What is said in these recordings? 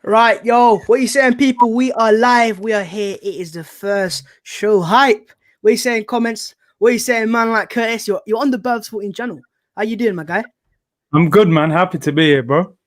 Right, yo, what you saying, people? We are live. We are here. It is the first show hype. What you saying, comments? What you saying, man? Like Curtis, you're on the Bird Sporting channel. How you doing, my guy? I'm good, man. Happy to be here, bro.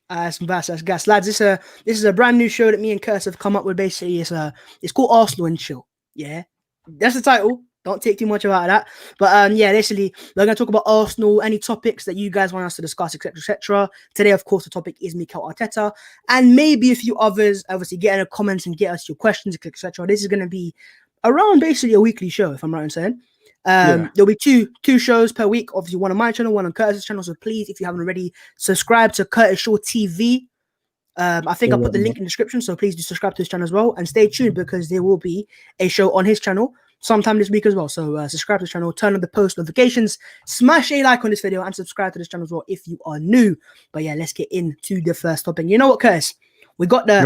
That's gas, lads. This is a brand new show that me and Curtis have come up with. Basically, it's called Arsenal and Chill. Yeah, that's the title. Don't take too much about that. But yeah, basically, we're gonna talk about Arsenal, any topics that you guys want us to discuss, etc., etc. Today, of course, the topic is Mikel Arteta, and maybe a few others. Obviously, get in the comments and get us your questions, etc. This is gonna be around basically a weekly show, if I'm right in saying. There'll be two shows per week. Obviously, one on my channel, one on Curtis's channel. So please, if you haven't already, subscribe to Curtis Shaw TV. I think I put the link in the description, so please do subscribe to his channel as well, and stay tuned because there will be a show on his channel sometime this week as well. So subscribe to the channel, turn on the post notifications, smash a like on this video, and subscribe to this channel as well if you are new. But yeah, let's get into the first topic. You know what, Curtis? We got the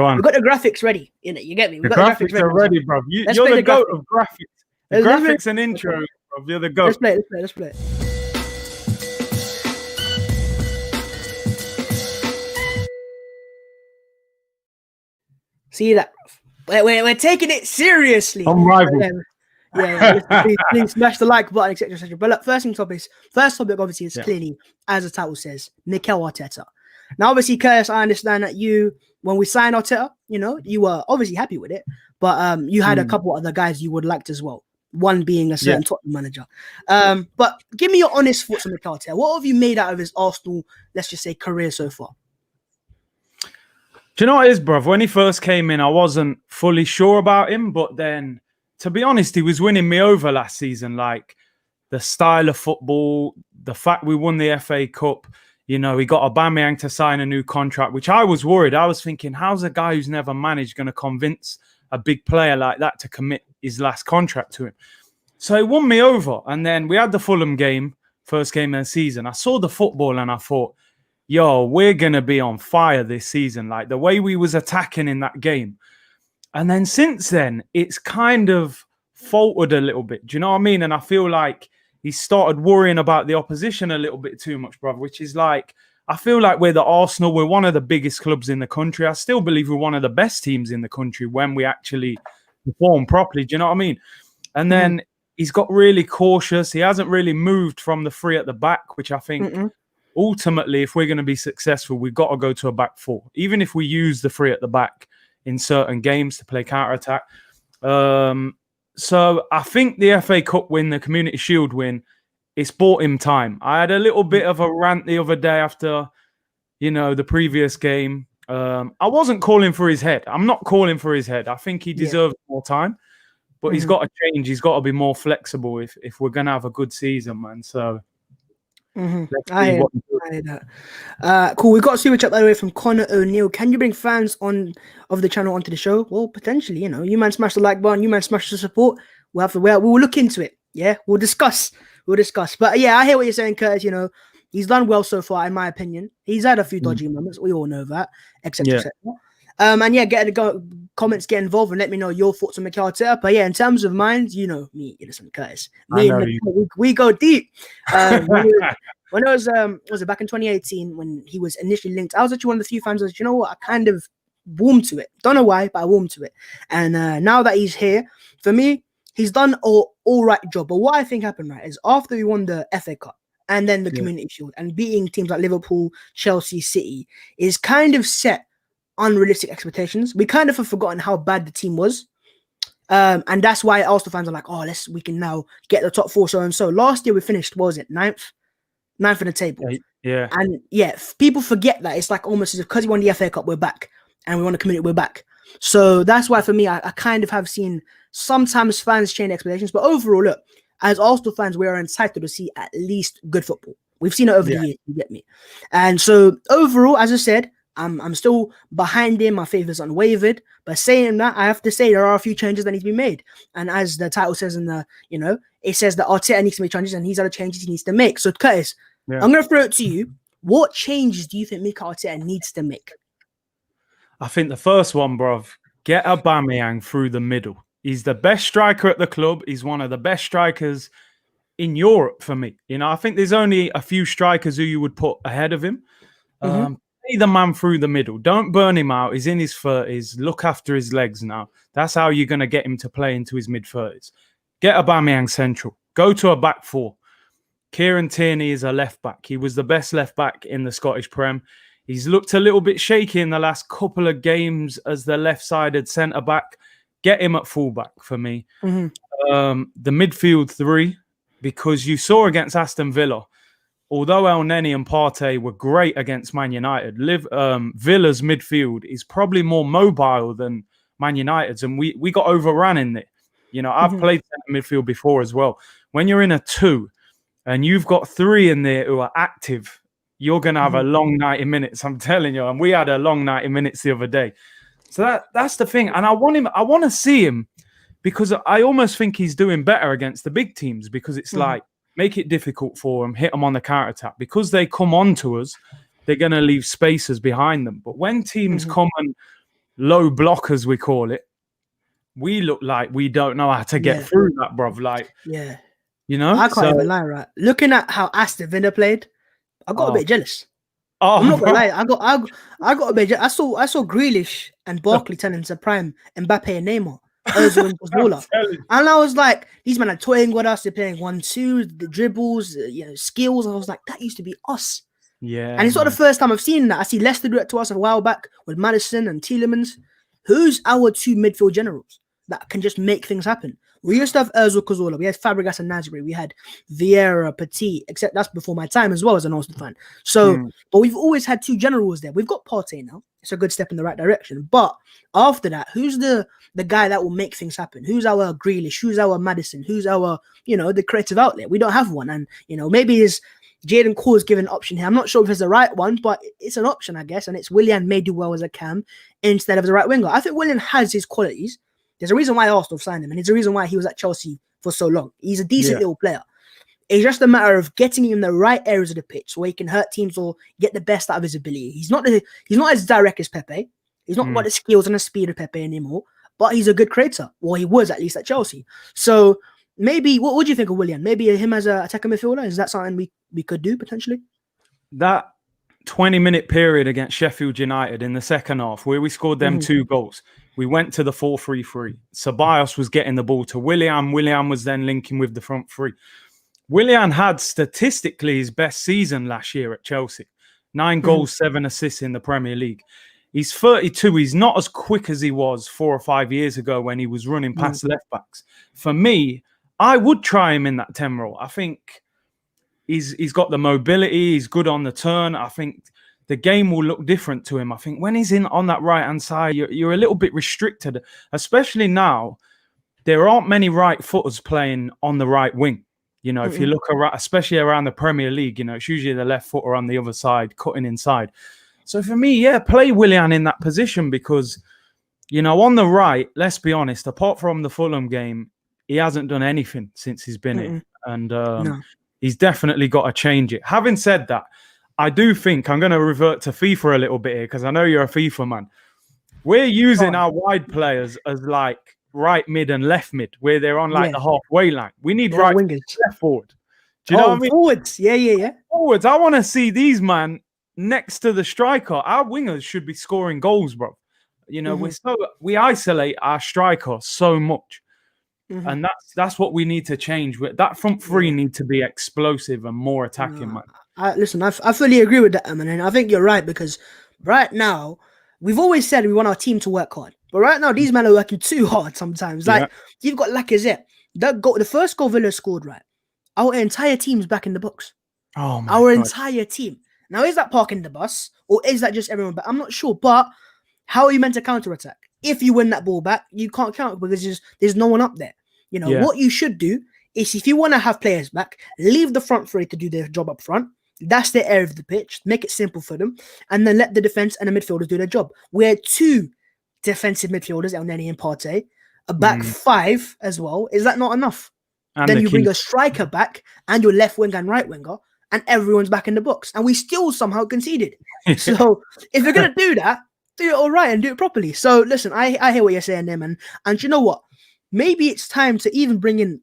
graphics ready. You get me? We got the graphics are ready, bro. You're the goat of graphics. The graphics and intro, bro. You're the goat. Let's play. See that? We're taking it seriously. I'm rival. Yeah. Please smash the like button, etc., etc. But look, first topic obviously is clearly, as the title says, Mikel Arteta. Now, obviously, Curtis, I understand that when we signed Arteta, you were obviously happy with it, but you had a couple other guys you would liked as well. One being a certain Tottenham manager. But give me your honest thoughts on Mikel Arteta. What have you made out of his Arsenal, let's just say, career so far? Do you know what it is, bruv? When he first came in, I wasn't fully sure about him, but then, to be honest, he was winning me over last season. Like, the style of football, the fact we won the FA Cup, he got Aubameyang to sign a new contract, which I was worried. I was thinking, how's a guy who's never managed going to convince a big player like that to commit his last contract to him? So he won me over. And then we had the Fulham game, first game of the season. I saw the football and I thought, yo, we're going to be on fire this season. Like the way we was attacking in that game. And then since then, it's kind of faltered a little bit. Do you know what I mean? And I feel like he started worrying about the opposition a little bit too much, brother, which is like, I feel like we're the Arsenal. We're one of the biggest clubs in the country. I still believe we're one of the best teams in the country when we actually perform properly. Do you know what I mean? And then he's got really cautious. He hasn't really moved from the three at the back, which I think ultimately, if we're going to be successful, we've got to go to a back four, even if we use the three at the back in certain games to play counter-attack. So I think the FA Cup win, the Community Shield win, it's bought him time. I had a little bit of a rant the other day after, the previous game. I wasn't calling for his head. I'm not calling for his head. I think he deserves more time, but he's got to change. He's got to be more flexible if we're going to have a good season, man. So I hear that. Cool. We got a super chat by the way from Connor O'Neill. Can you bring fans of the channel onto the show? Well, potentially. You man smash the like button. You man smash the support. We'll look into it. Yeah, we'll discuss. But yeah, I hear what you're saying, Curtis. He's done well so far, in my opinion. He's had a few dodgy moments. We all know that, etc., etc. And yeah, comments, get involved, and let me know your thoughts on Mikel Arteta. But yeah, in terms of mine, me, innocent Curtis. We go deep. When I was it back in 2018 when he was initially linked, I was actually one of the few fans that, you know what, I kind of warmed to it. Don't know why, but I warmed to it. And now that he's here, for me, he's done all right job. But what I think happened, right, is after we won the FA Cup and then the Community Shield and beating teams like Liverpool, Chelsea, City, is kind of set unrealistic expectations. We kind of have forgotten how bad the team was. And that's why Arsenal fans are like, we can now get the top four, so and so. Last year we finished, what was it, ninth in the table. Yeah. And yeah, people forget that. It's like almost as if because we won the FA Cup, we're back. And we won the Community, we're back. So that's why for me, I kind of have seen sometimes fans change expectations. But overall, look, as Arsenal fans, we are entitled to see at least good football. We've seen it over the years, you get me? And so overall, as I said, I'm still behind him. My faith is unwavered. But saying that, I have to say there are a few changes that need to be made. And as the title says it says that Arteta needs to make changes and these are the changes he needs to make. So Curtis, I'm going to throw it to you. What changes do you think Mikel Arteta needs to make? I think the first one, bruv, get Aubameyang through the middle. He's the best striker at the club. He's one of the best strikers in Europe for me. I think there's only a few strikers who you would put ahead of him. Play the man through the middle. Don't burn him out. He's in his 30s. Look after his legs now. That's how you're going to get him to play into his mid-30s. Get Aubameyang central. Go to a back four. Kieran Tierney is a left back. He was the best left back in the Scottish Prem. He's looked a little bit shaky in the last couple of games as the left-sided centre-back. Get him at full-back for me. The midfield three, because you saw against Aston Villa, although El Neni and Partey were great against Man United, Villa's midfield is probably more mobile than Man United's, and we got overrun in it. You know, I've played centre midfield before as well. When you're in a 2 and you've got 3 in there who are active, you're going to have a long 90 minutes, I'm telling you. And we had a long 90 minutes the other day. So that's the thing. And I want to see him, because I almost think he's doing better against the big teams, because it's like, make it difficult for them, hit them on the counter-attack. Because they come on to us, they're going to leave spaces behind them. But when teams come and low block, as we call it, we look like we don't know how to get through that, bruv. Like, you know? I can't even lie, right? Looking at how Aston Villa played, I got a bit jealous. I'm not gonna lie. I got a bit jealous. I saw Grealish and Barkley turn into prime Mbappe and Neymar. Ozil and Ozil. And I was like, these men are toying with us. They're playing 1-2, the dribbles, skills. I was like, that used to be us. Yeah. And it's not the first time I've seen that. I see Leicester do it to us a while back with Maddison and Tielemans. Who's our 2 midfield generals that can just make things happen? We used to have Ozil, Cazorla. We had Fabregas and Nasri. We had Vieira, Petit, except that's before my time as well as an Arsenal fan. So, but we've always had 2 generals there. We've got Partey now. It's a good step in the right direction. But after that, who's the guy that will make things happen? Who's our Grealish? Who's our Maddison? Who's our, the creative outlet? We don't have one. And, maybe is Jayden Cole's given an option here. I'm not sure if it's the right one, but it's an option, I guess. And it's Willian may do well as a cam instead of as a right winger. I think Willian has his qualities. There's a reason why Arsenal signed him, and there's a reason why he was at Chelsea for so long. He's a decent little player. It's just a matter of getting him in the right areas of the pitch where he can hurt teams or get the best out of his ability. He's not as direct as Pepe. He's not got the skills and the speed of Pepe anymore, but he's a good creator. Well, he was at least at Chelsea. So maybe, what would you think of Willian? Maybe him as a attacking midfielder? Is that something we could do potentially? That 20-minute period against Sheffield United in the second half, where we scored them 2 goals, we went to the 4-3-3. Ceballos was getting the ball to Willian. Willian was then linking with the front 3. Willian had statistically his best season last year at Chelsea. 9 goals, 7 assists in the Premier League. He's 32. He's not as quick as he was 4 or 5 years ago when he was running past left backs. For me, I would try him in that 10 role. I think he's got the mobility. He's good on the turn. I think the game will look different to him. I think when he's in on that right-hand side, you're a little bit restricted, especially now. There aren't many right footers playing on the right wing. If you look around, especially around the Premier League, it's usually the left footer on the other side, cutting inside. So for me, play Willian in that position because, on the right, let's be honest, apart from the Fulham game, he hasn't done anything since he's been in. And he's definitely got to change it. Having said that, I do think I'm going to revert to FIFA a little bit here because I know you're a FIFA man. We're using our wide players as like right mid and left mid, where they're on like the halfway line. We need right wingers, left forward. Do you know what I mean? Forwards, yeah. Forwards. I want to see these man next to the striker. Our wingers should be scoring goals, bro. We isolate our striker so much, and that's what we need to change. That front 3 need to be explosive and more attacking, man. Listen, I fully agree with that, man, and I think you're right because right now we've always said we want our team to work hard, but right now these men are working too hard sometimes. Like you've got Lacazette, the first goal Villa scored, right? Our entire team's back in the box. Oh my God. Entire team. Now, is that parking the bus or is that just everyone back? I'm not sure, but how are you meant to counter-attack? If you win that ball back, you can't counter because there's no one up there. What you should do is if you want to have players back, leave the front 3 to do their job up front. That's their area of the pitch. Make it simple for them. And then let the defense and the midfielders do their job. We're 2 defensive midfielders, El Neni and Partey. A back 5 as well. Is that not enough? And then you bring a striker back and your left winger and right winger, and everyone's back in the box. And we still somehow conceded. So if you're going to do that, do it all right and do it properly. So listen, I hear what you're saying there, man. And you know what? Maybe it's time to even bring in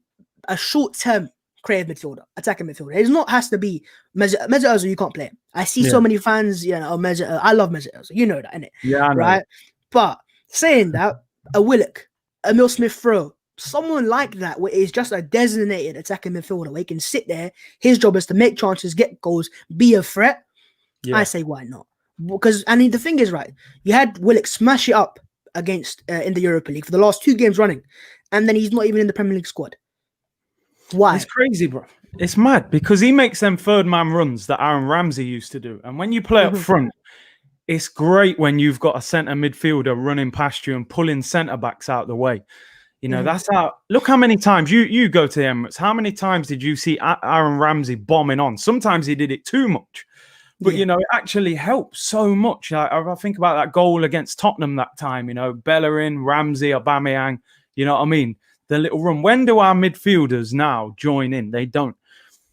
a short-term creative midfielder, attacking midfielder. It has to be Mesut Ozil, you can't play him. I see so many fans, Mesut. I love Mesut Ozil. You know that, innit? Yeah, I know. Right? But saying that, a Willock, a Emil Smith-Rowe, someone like that, where he's just a designated attacking midfielder, where he can sit there. His job is to make chances, get goals, be a threat. Yeah. I say, why not? Because, the thing is, right, you had Willock smash it up against in the Europa League for the last 2 games running, and then he's not even in the Premier League squad. Why? It's crazy, bro. It's mad because he makes them third man runs that Aaron Ramsey used to do. And when you play up front, it's great when you've got a centre midfielder running past you and pulling centre backs out the way. That's how. Look how many times you go to the Emirates. How many times did you see Aaron Ramsey bombing on? Sometimes he did it too much. But, it actually helps so much. I think about that goal against Tottenham that time, Bellerin, Ramsey, Aubameyang, you know what I mean? The little run. When do our midfielders now join in? They don't.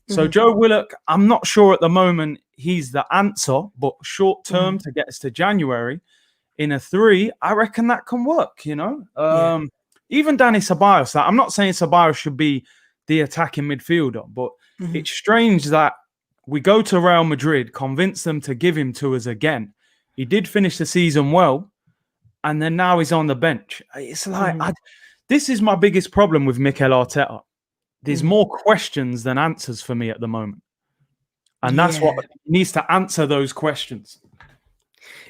So Joe Willock, I'm not sure at the moment he's the answer, but short term to get us to January in a 3, I reckon that can work, Even Danny Ceballos, I'm not saying Ceballos should be the attacking midfielder, but it's strange that we go to Real Madrid, convince them to give him to us again. He did finish the season well, and then now he's on the bench. It's like, this is my biggest problem with Mikel Arteta. There's more questions than answers for me at the moment. And that's what needs to answer those questions.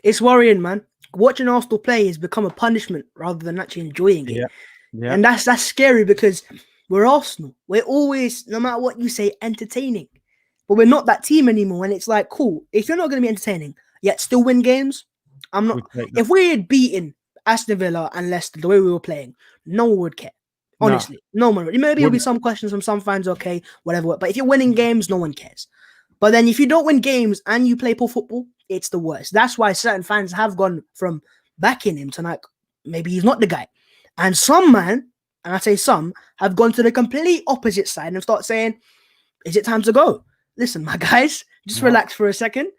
It's worrying, man. Watching Arsenal play has become a punishment rather than actually enjoying it. Yeah. And that's scary because we're Arsenal. We're always, no matter what you say, entertaining. But we're not that team anymore. And it's like, cool, if you're not going to be entertaining, yet still win games, I'm not. If we had beaten Aston Villa and Leicester the way we were playing, no one would care. Honestly, no one would. Maybe there'll be some questions from some fans, okay, whatever. But if you're winning games, no one cares. But then if you don't win games and you play poor football, it's the worst. That's why certain fans have gone from backing him to like, maybe he's not the guy. And some, man, and I say some, have gone to the complete opposite side and start saying, is it time to go? Listen, my guys, just relax for a second.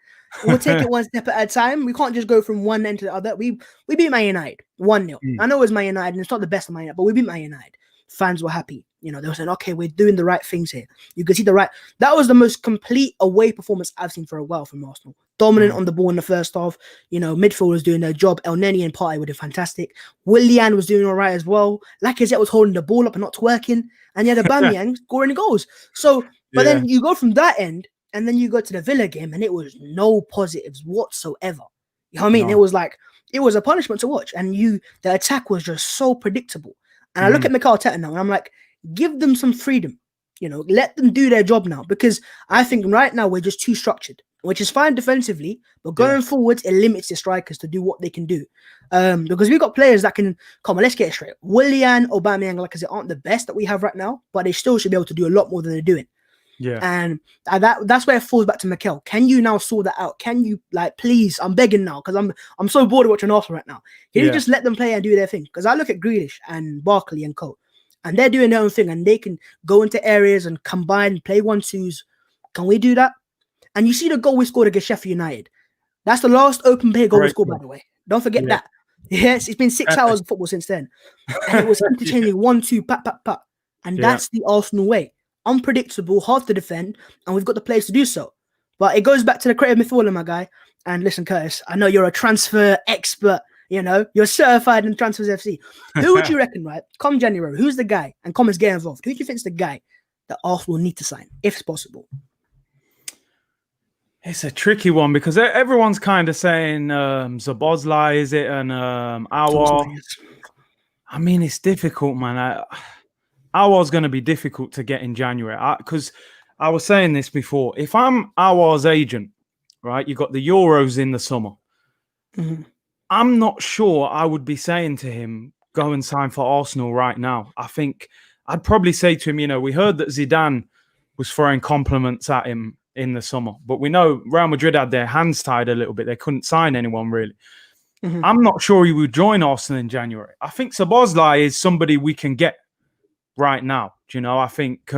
We'll take it one step at a time. We can't just go from one end to the other. We beat Man United 1-0. I know it was Man United and it's not the best of Man United, but we beat Man United. Fans were happy. They were saying, okay, we're doing the right things here. You can see that was the most complete away performance I've seen for a while from Arsenal. Dominant on the ball in the first half. Midfield was doing their job. El Neni and Partey were doing fantastic. Willian was doing all right as well. Lacazette was holding the ball up and not twerking. And you had Aubameyang scoring goals. So, but then you go from that end and then you go to the Villa game and it was no positives whatsoever. You know what I mean? No. It was like, it was a punishment to watch. And the attack was just so predictable. And I look at MIKEL ARTETA now and I'm like, give them some freedom. Let them do their job now. Because I think right now we're just too structured, which is fine defensively. But going forward, it limits the strikers to do what they can do. Because we've got players that can, come on, let's get it straight. Willian, Aubameyang, Lacazette aren't the best that we have right now. But they still should be able to do a lot more than they're doing. Yeah. And that's where it falls back to Mikel. Can you now sort that out? Can you, please, I'm begging now because I'm so bored of watching Arsenal right now. Can you just let them play and do their thing? Because I look at Grealish and Barkley and Co. And they're doing their own thing and they can go into areas and combine, play 1-2s. Can we do that? And you see the goal we scored against Sheffield United. That's the last open play goal we scored, by the way. Don't forget that. Yes, it's been 6 hours of football since then. And it was interchanging 1-2, pat. And that's the Arsenal way. Unpredictable, hard to defend, and we've got the players to do so. But it goes back to the creative midfielder, my guy. And listen, Curtis, I know you're a transfer expert. You're certified in Transfers FC. Who would you reckon, right? Come January, who's the guy? And comments get involved. Who do you think is the guy that Arsenal need to sign, if it's possible? It's a tricky one because everyone's kind of saying Szoboszlai, is it? And Aouar. I mean, it's difficult, man. Aouar's going to be difficult to get in January because I was saying this before. If I'm Aouar's agent, right, you got the Euros in the summer. I'm not sure I would be saying to him, go and sign for Arsenal right now. I think I'd probably say to him, we heard that Zidane was throwing compliments at him in the summer, but we know Real Madrid had their hands tied a little bit. They couldn't sign anyone really. I'm not sure he would join Arsenal in January. I think Szoboszlai is somebody we can get right now. I think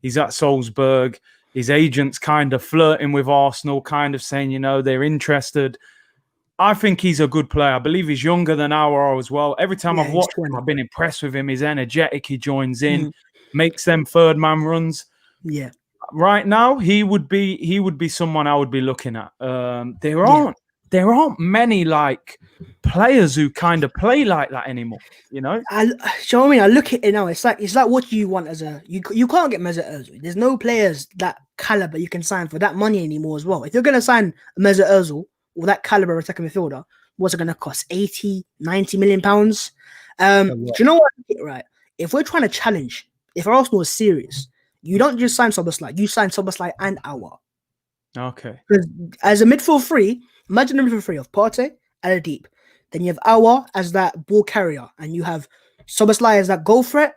he's at Salzburg. His agent's kind of flirting with Arsenal, kind of saying, they're interested. I think he's a good player. I believe he's younger than Aouar as well. Every time I've watched him, I've been impressed with him. He's energetic. He joins in, makes them third man runs. Yeah. right now, he would be someone I would be looking at. There aren't many like players who kind of play like that anymore. Show me. I look at it now. It's like what you want as a you can't get Mesut Ozil. There's no players that caliber you can sign for that money anymore as well. If you're gonna sign Mesut Ozil or that caliber of second midfielder, what's it gonna cost? 80, 90 million pounds. Do you know what? Right. If we're trying to challenge, if Arsenal is serious, you don't just sign Szoboszlai. You sign Szoboszlai and Aouar. Okay. Because as a midfield three, imagine a midfield three of Partey and a deep. Then you have Aouar as that ball carrier, and you have Szoboszlai as that goal threat.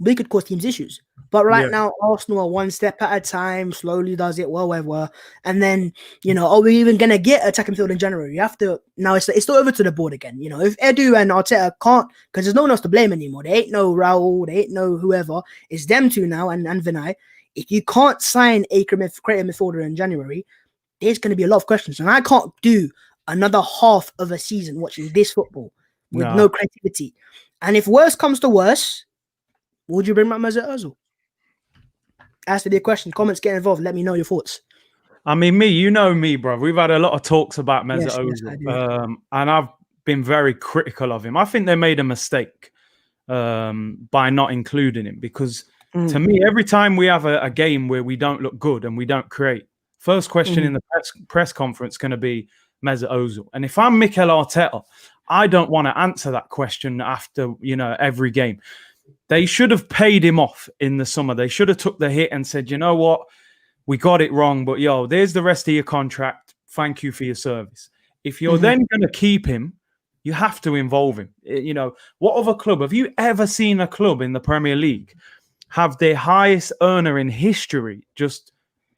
We could cause teams issues. But right now, Arsenal are one step at a time, slowly does it, whatever. And then, are we even going to get attacking field in January? You have to, now it's still over to the board again. If Edu and Arteta can't, because there's no one else to blame anymore. They ain't no Raul, they ain't no whoever. It's them two now and Vinay. If you can't sign a creative midfielder in January, there's going to be a lot of questions. And I can't do another half of a season watching this football with no creativity. And if worse comes to worse, would you bring back Mesut Ozil? Ask me a question. Comments, get involved. Let me know your thoughts. I mean, me, bro. We've had a lot of talks about Mesut Ozil, and I've been very critical of him. I think they made a mistake by not including him because, to me, every time we have a game where we don't look good and we don't create, first question in the press conference going to be Mesut Ozil. And if I'm Mikel Arteta, I don't want to answer that question after every game. They should have paid him off in the summer. They should have took the hit and said, you know what, we got it wrong, but there's the rest of your contract. Thank you for your service. If you're then going to keep him, you have to involve him. What other club? Have you ever seen a club in the Premier League have their highest earner in history just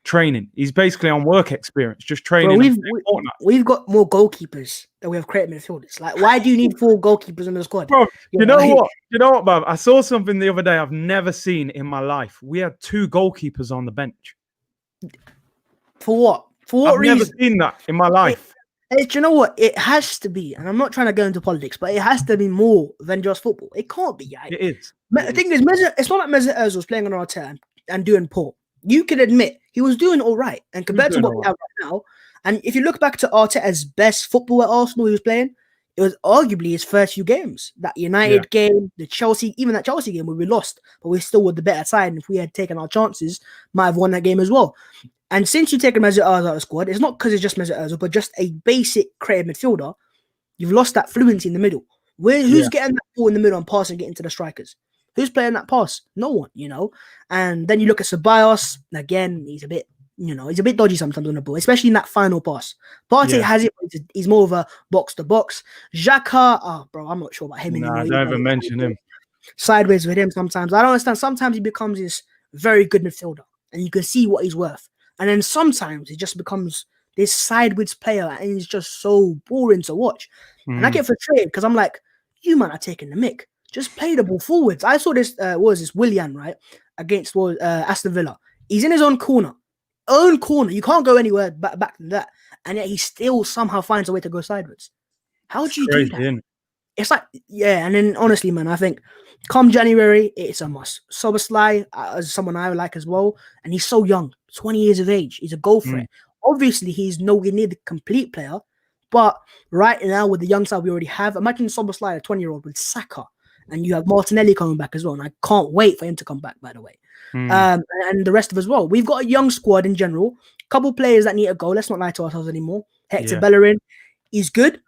training? He's basically on work experience, just training. Bro, we've got more goalkeepers than we have creative midfielders. Like, why do you need 4 goalkeepers in the squad? Bro, you know what, Bob? I saw something the other day I've never seen in my life. We had 2 goalkeepers on the bench. For what? For what reason? I've never seen that in my life. Do you know what? It has to be, and I'm not trying to go into politics, but it has to be more than just football. It can't be. Right? It is. The thing is, it's not like Mesut Ozil was playing on our turn and doing poor. You can admit he was doing all right, and compared to what we have right now, and if you look back to Arteta's best football at Arsenal he was playing, it was arguably his first few games. That United game, the Chelsea, even that Chelsea game where we lost, but we still were the better side. And if we had taken our chances, might have won that game as well. And since you've taken Mesut Ozil out of the squad, it's not because it's just Mesut Ozil, but just a basic creative midfielder. You've lost that fluency in the middle. Who's getting that ball in the middle and passing, getting to the strikers? Who's playing that pass? No one, And then you look at Ceballos. Again, he's a bit dodgy sometimes on the ball, especially in that final pass. Partey has it. He's more of a box-to-box. Xhaka, bro, I'm not sure about him anymore. Don't even mention him. Sideways with him sometimes. I don't understand. Sometimes he becomes this very good midfielder, and you can see what he's worth. And then sometimes he just becomes this sideways player, and he's just so boring to watch. And I get frustrated because I'm like, you man are taking the mick. Just play the ball forwards. I saw this, Willian, right? Against Aston Villa. He's in his own corner. You can't go anywhere back than that. And yet he still somehow finds a way to go sideways. How do you do that? It's like, and then honestly, man, I think come January, it's a must. Szoboszlai, as someone I like as well, and he's so young, 20 years of age. He's a goal threat. Obviously, he's nowhere near the complete player, but right now with the young side we already have, imagine Szoboszlai, a 20-year-old with Saka. And you have Martinelli coming back as well. And I can't wait for him to come back, by the way. And the rest of us as well. We've got a young squad in general. A couple players that need to go. Let's not lie to ourselves anymore. Hector Bellerin is good.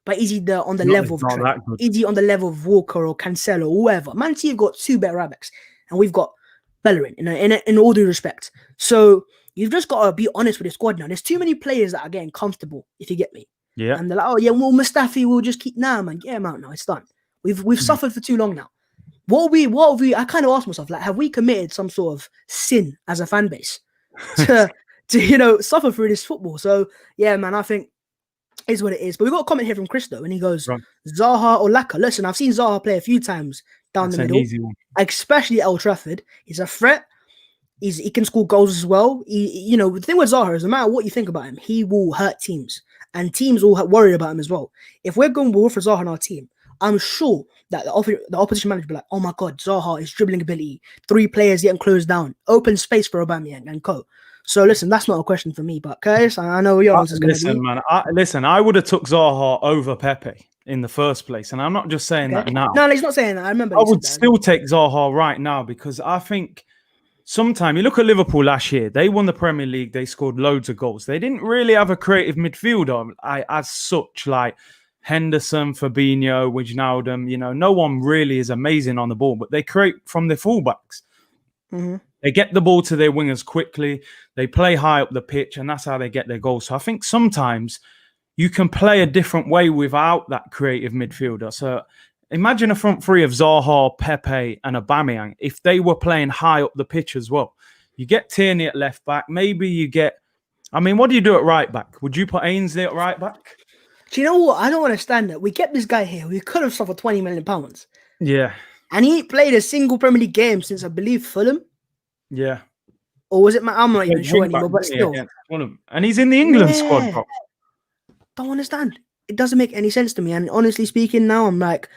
But is he on the level of Trent? Is he on the level of Walker or Cancelo or whoever? Man City have got 2 better right backs. And we've got Bellerin in all due respect. So you've just got to be honest with the squad now. There's too many players that are getting comfortable, if you get me. Yeah. And they're like, Mustafi will just keep... Nah, man, get him out now. It's done. We've suffered for too long now. What have we? I kind of asked myself, like, have we committed some sort of sin as a fan base to suffer through this football? So yeah, man, I think it's what it is. But we got a comment here from Christo, and he goes, Zaha or Laka. Listen, I've seen Zaha play a few times down the middle, especially at Old Trafford. He's a threat. He can score goals as well. The thing with Zaha is, no matter what you think about him, he will hurt teams, and teams will worry about him as well. If we're going for Zaha on our team, I'm sure that the opposition manager will be like, oh my God, Zaha is dribbling ability. 3 players getting closed down. Open space for Aubameyang and co. So listen, that's not a question for me, but Curtis, I know your answer is going to be. Man, I would have took Zaha over Pepe in the first place, and I'm not just saying that now. No, he's not saying that. I remember. I would still take Zaha right now because I think sometimes you look at Liverpool last year, they won the Premier League, they scored loads of goals. They didn't really have a creative midfielder as such, like Henderson, Fabinho, Wijnaldum. No one really is amazing on the ball, but they create from their fullbacks. Mm-hmm. They get the ball to their wingers quickly. They play high up the pitch, and that's how they get their goals. So I think sometimes you can play a different way without that creative midfielder. So imagine a front three of Zaha, Pepe, and Aubameyang if they were playing high up the pitch as well. You get Tierney at left back. Maybe you get... what do you do at right back? Would you put Ainsley at right back? Do you know what? I don't understand that. We kept this guy here. We could have sold for £20 million. Yeah. And he ain't played a single Premier League game since, I believe, Fulham. Yeah. Or was it I'm not even sure anymore, but still. And he's in the England squad, bro. Don't understand. It doesn't make any sense to me. And honestly speaking, now I'm like,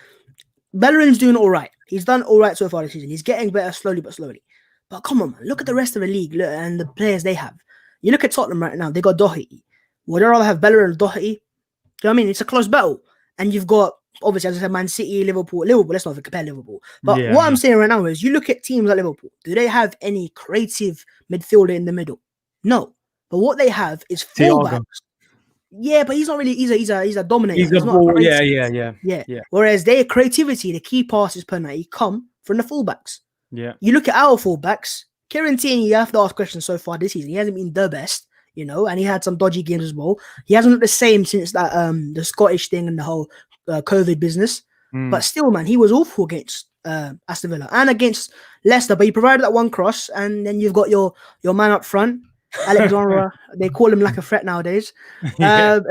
Bellerin's doing all right. He's done all right so far this season. He's getting better slowly but slowly. But come on, man. Look at the rest of the league and the players they have. You look at Tottenham right now. They got Doherty. Would I rather have Bellerin or Doherty? Do you know what I mean? It's a close battle. And you've got, obviously, as I said, Man City, Liverpool. Let's not compare Liverpool. But what I'm saying right now is you look at teams like Liverpool. Do they have any creative midfielder in the middle? No. But what they have is fullbacks. Yeah, but he's not really. He's a dominator. He's not yeah. Whereas their creativity, the key passes per night, come from the fullbacks. Yeah. You look at our fullbacks. Kieran Tierney, you have to ask questions so far this season. He hasn't been the best, and he had some dodgy games as well. He hasn't looked the same since that the Scottish thing and the whole COVID business. But still, man, he was awful against Aston Villa and against Leicester. But he provided that one cross, and then you've got your man up front. Alexandra, they call him like a threat nowadays. Man,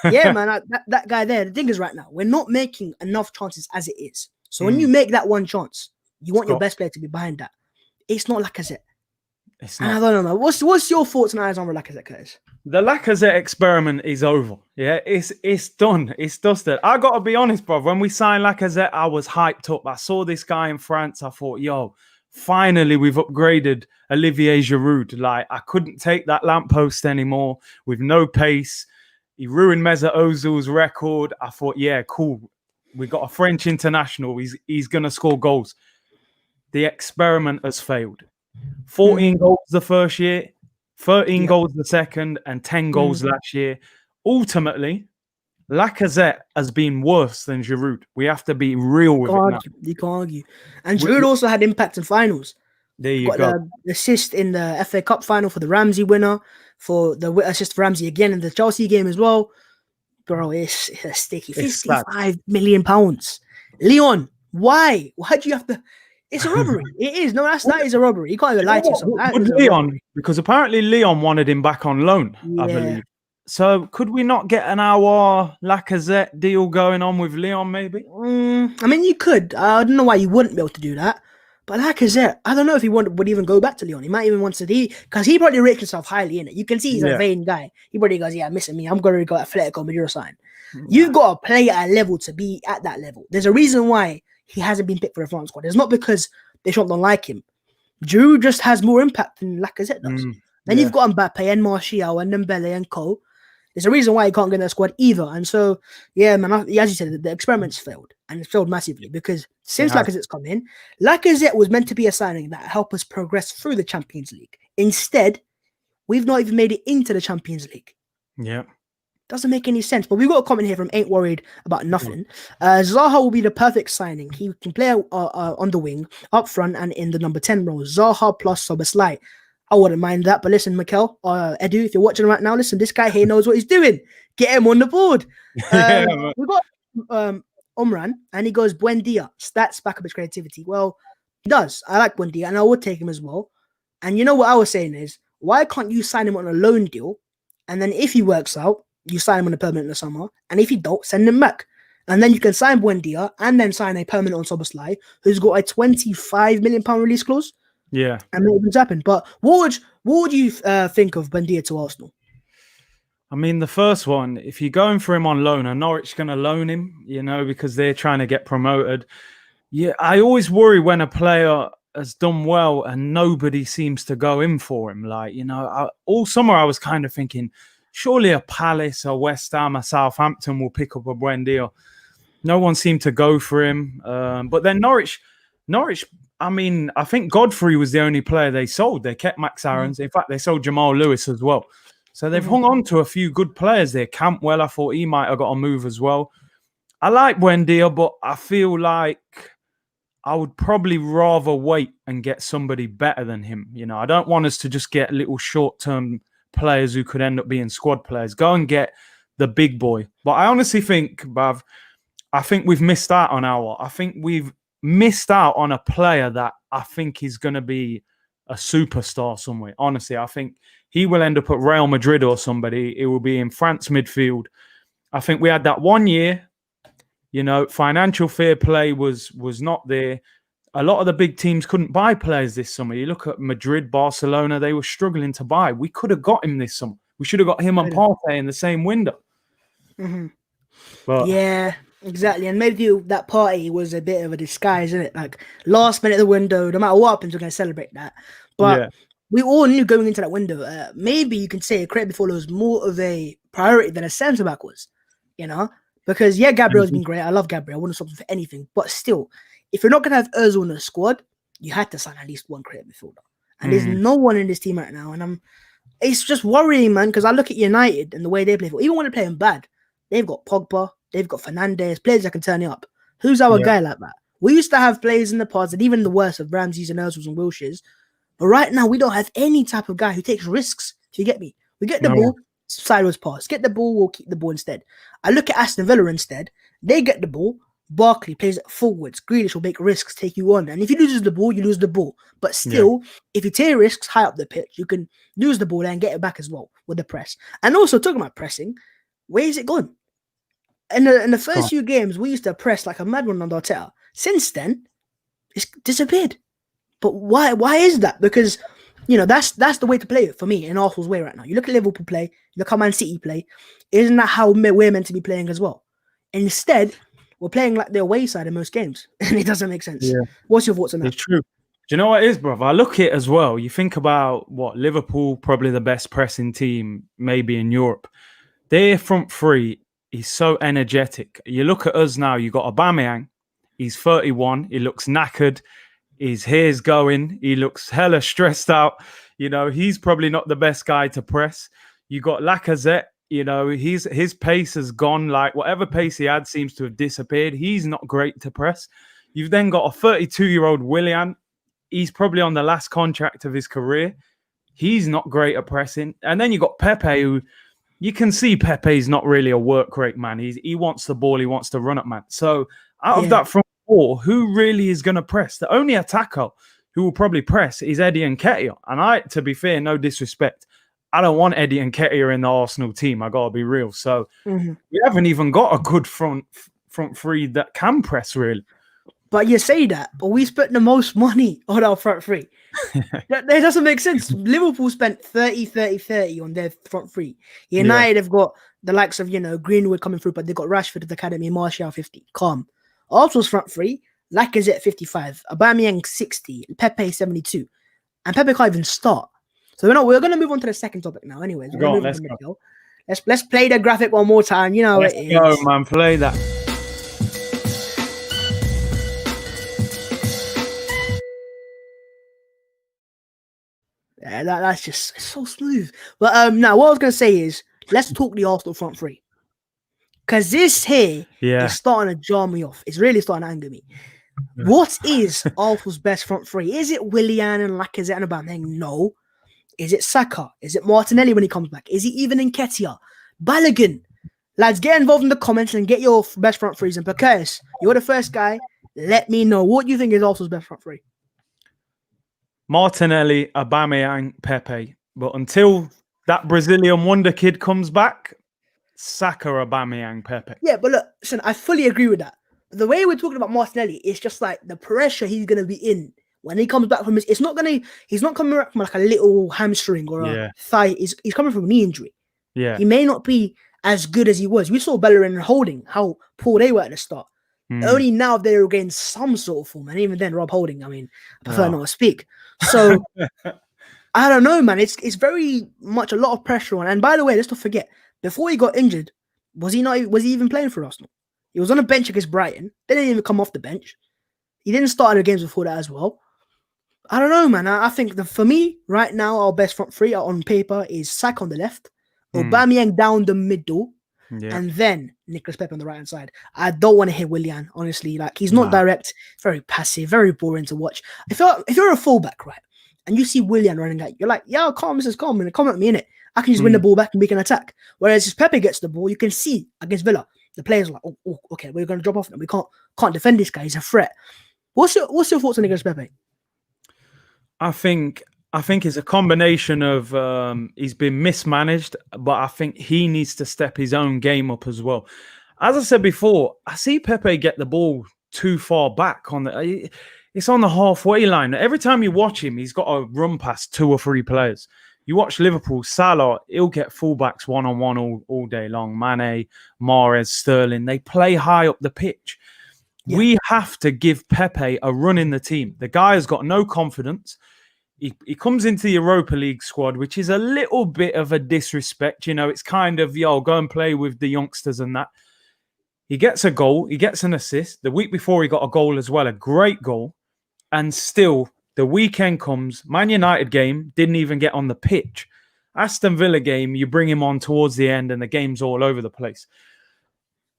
that guy there. The thing is, right now we're not making enough chances as it is. So when you make that one chance, you want your best player to be behind that. It's not Lacazette. It's not. I don't know, man. What's your thoughts on Alexandra Lacazette, guys? The Lacazette experiment is over. Yeah, it's done. It's dusted. I gotta be honest, bro. When we signed Lacazette, I was hyped up. I saw this guy in France. I thought, yo. Finally, we've upgraded Olivier Giroud. Like, I couldn't take that lamppost anymore with no pace. He ruined Mesut Ozil's record. I thought, yeah, cool. We got a French international. He's going to score goals. The experiment has failed. 14 goals the first year, 13 goals the second, and 10 goals last year. Ultimately, Lacazette has been worse than Giroud. We have to be real with it now. You can't argue. And Giroud also had impact in finals. There you go. The assist in the FA Cup final for the Ramsey winner, for the assist for Ramsey again in the Chelsea game as well. Bro, it's a sticky. £55 million. Leon, why? Why do you have to... It's a robbery. It is. No, that is a robbery. You can't even lie to yourself. Leon, because apparently Leon wanted him back on loan, I believe. So could we not get an hour Lacazette deal going on with Leon, maybe? You could. I don't know why you wouldn't be able to do that. But Lacazette, I don't know if he would even go back to Leon. He might even want to because he probably rates himself highly in it. You can see he's a vain guy. He probably goes, yeah, missing me. I'm going to go Atletico Madrid or something. You've got to play at a level to be at that level. There's a reason why he hasn't been picked for the France squad. It's not because Deschamps don't like him. Giroud just has more impact than Lacazette does. Then you've got Mbappe and Martial and Dembele and Co. There's a reason why he can't get in that squad either. And so, yeah, man, as you said, the experiment's failed. And it's failed massively because since Lacazette's come in, Lacazette was meant to be a signing that helped us progress through the Champions League. Instead, we've not even made it into the Champions League. Yeah. Doesn't make any sense. But we've got a comment here from Ain't Worried About Nothing. Zaha will be the perfect signing. He can play on the wing, up front, and in the number 10 role. Zaha plus Szoboszlai. I wouldn't mind that. But listen, Mikel, Edu, if you're watching right now, listen, this guy here knows what he's doing. Get him on the board. We've got Omran, and he goes, Buendia, stats back up his creativity. Well, he does. I like Buendia, and I would take him as well. And you know what I was saying is, why can't you sign him on a loan deal? And then if he works out, you sign him on a permanent in the summer. And if you don't, send him back. And then you can sign Buendia and then sign a permanent on Szoboszlai, who's got a £25 million release clause. Yeah. And make things happen. But what would you think of Buendia to Arsenal? I mean, the first one, if you're going for him on loan, are Norwich going to loan him, because they're trying to get promoted? Yeah, I always worry when a player has done well and nobody seems to go in for him. Like, all summer I was kind of thinking, surely a Palace, a West Ham, a Southampton will pick up a Buendia. No one seemed to go for him. But then Norwich, I mean, I think Godfrey was the only player they sold. They kept Max Aarons. In fact, they sold Jamal Lewis as well. So they've hung on to a few good players there. Campbell, I thought he might have got a move as well. I like Buendia, but I feel like I would probably rather wait and get somebody better than him. I don't want us to just get little short-term players who could end up being squad players. Go and get the big boy. But I honestly think, Bav, I think we've missed out on we've missed out on a player that I think is going to be a superstar somewhere. Honestly, I think he will end up at Real Madrid or somebody. It will be in France midfield. I think we had that 1 year, financial fair play was not there. A lot of the big teams couldn't buy players this summer. You look at Madrid, Barcelona, they were struggling to buy. We could have got him this summer. We should have got him and Partey in the same window. But yeah, exactly. And maybe that party was a bit of a disguise, isn't it? Like last minute of the window, no matter what happens, we're going to celebrate that. But we all knew going into that window, maybe you can say Craig Before was more of a priority than a centre back was, because Gabriel's been great. I love Gabriel. I wouldn't stop him for anything. But still, if you're not going to have Ozil in the squad, you had to sign at least one creative midfielder. And there's no one in this team right now. And it's just worrying, man, because I look at United and the way they play. Even when they're playing bad, they've got Pogba, they've got Fernandes, players that can turn it up. Who's our guy like that? We used to have players in the past, and even the worst of Ramses and Ozils and Wilshire's. But right now, we don't have any type of guy who takes risks. Do you get me? We get the ball, sideways pass. Get the ball, we'll keep the ball instead. I look at Aston Villa instead. They get the ball. Barkley plays it forwards. Grealish will make risks, take you on. And if you lose the ball, you lose the ball. But still, if you take risks high up the pitch, you can lose the ball and get it back as well with the press. And also, talking about pressing, where is it gone? In the first few games, we used to press like a madman on Arteta. Since then, it's disappeared. But why is that? Because, that's the way to play it for me in Arsenal's way right now. You look at Liverpool play, you look how Man City play. Isn't that how we're meant to be playing as well? Instead, we're playing like the away side in most games, and it doesn't make sense. Yeah. What's your thoughts on that? It's true. Do you know what it is, brother? I look at it as well. You think about Liverpool, probably the best pressing team maybe in Europe. Their front three is so energetic. You look at us now, you got Aubameyang. He's 31. He looks knackered. His hair's going. He looks hella stressed out. He's probably not the best guy to press. You got Lacazette. His pace has gone. Like whatever pace he had seems to have disappeared. He's not great to press. You've then got a 32-year-old Willian. He's probably on the last contract of his career. He's not great at pressing. And then you got Pepe, who you can see Pepe's not really a work rate man. He wants the ball. He wants to run at man. So out of that front four, who really is going to press? The only attacker who will probably press is Eddie Nketiah. And to be fair, no disrespect, I don't want Eddie Nketiah in the Arsenal team. I got to be real. So we haven't even got a good front three that can press, really. But you say that, but we spent the most money on our front three. That doesn't make sense. Liverpool spent 30 on their front three. United have got the likes of, Greenwood coming through, but they got Rashford at the academy, Martial 50. Calm. Arsenal's front three, Lacazette 55, Aubameyang 60, Pepe 72. And Pepe can't even start. So we're going to move on to the second topic now. Anyways, let's go. Let's play the graphic one more time. Let's go, man. Play that. Yeah, that's just so smooth. But now what I was going to say is let's talk the Arsenal front three. Because this here is starting to jar me off. It's really starting to anger me. What is Arsenal's best front three? Is it Willian and Lacazette and Aubameyang? No. Is it Saka? Is it Martinelli when he comes back? Is it even Nketiah? Balogun? Lads, get involved in the comments and get your best front threes. And because you're the first guy, let me know. What do you think is Arsenal's best front three? Martinelli, Aubameyang, Pepe. But until that Brazilian wonder kid comes back, Saka, Aubameyang, Pepe. Yeah, but look, listen, I fully agree with that. The way we're talking about Martinelli is just like the pressure he's going to be in when he comes back from he's not coming back from like a little hamstring or a thigh. He's coming from a knee injury. Yeah. He may not be as good as he was. We saw Bellerin and Holding, how poor they were at the start. Only now they regained some sort of form. And even then, Rob Holding, I mean, I prefer not to speak. So, I don't know, man. It's very much a lot of pressure on. And by the way, let's not forget, before he got injured, was he even playing for Arsenal? He was on a bench against Brighton. They didn't even come off the bench. He didn't start in the games before that as well. I don't know, man. I think for me, right now, our best front three on paper is Saka on the left, Aubameyang down the middle, and then Nicolas Pepe on the right-hand side. I don't want to hear Willian, honestly. Like, he's not direct, very passive, very boring to watch. If you're a fullback, right, and you see Willian running at you, you're like, yeah, calm, Mrs. Calm, and come at me, innit? I can just win the ball back and we can attack. Whereas if Pepe gets the ball, you can see against Villa, the players are like, oh, okay, we're going to drop off now. We can't defend this guy. He's a threat. What's your thoughts on Nicolas Pepe? I think it's a combination of he's been mismanaged, but I think he needs to step his own game up as well. As I said before, I see Pepe get the ball too far back it's on the halfway line. Every time you watch him, he's got to run past 2 or 3 players. You watch Liverpool, Salah, he'll get fullbacks one-on-one all day long. Mane, Mahrez, Sterling, they play high up the pitch. Yeah. We have to give Pepe a run in the team. The guy has got no confidence. He comes into the Europa League squad, which is a little bit of a disrespect. You know, it's kind of, go and play with the youngsters and that. He gets a goal. He gets an assist. The week before, he got a goal as well, a great goal. And still, the weekend comes, Man United game, didn't even get on the pitch. Aston Villa game, you bring him on towards the end and the game's all over the place.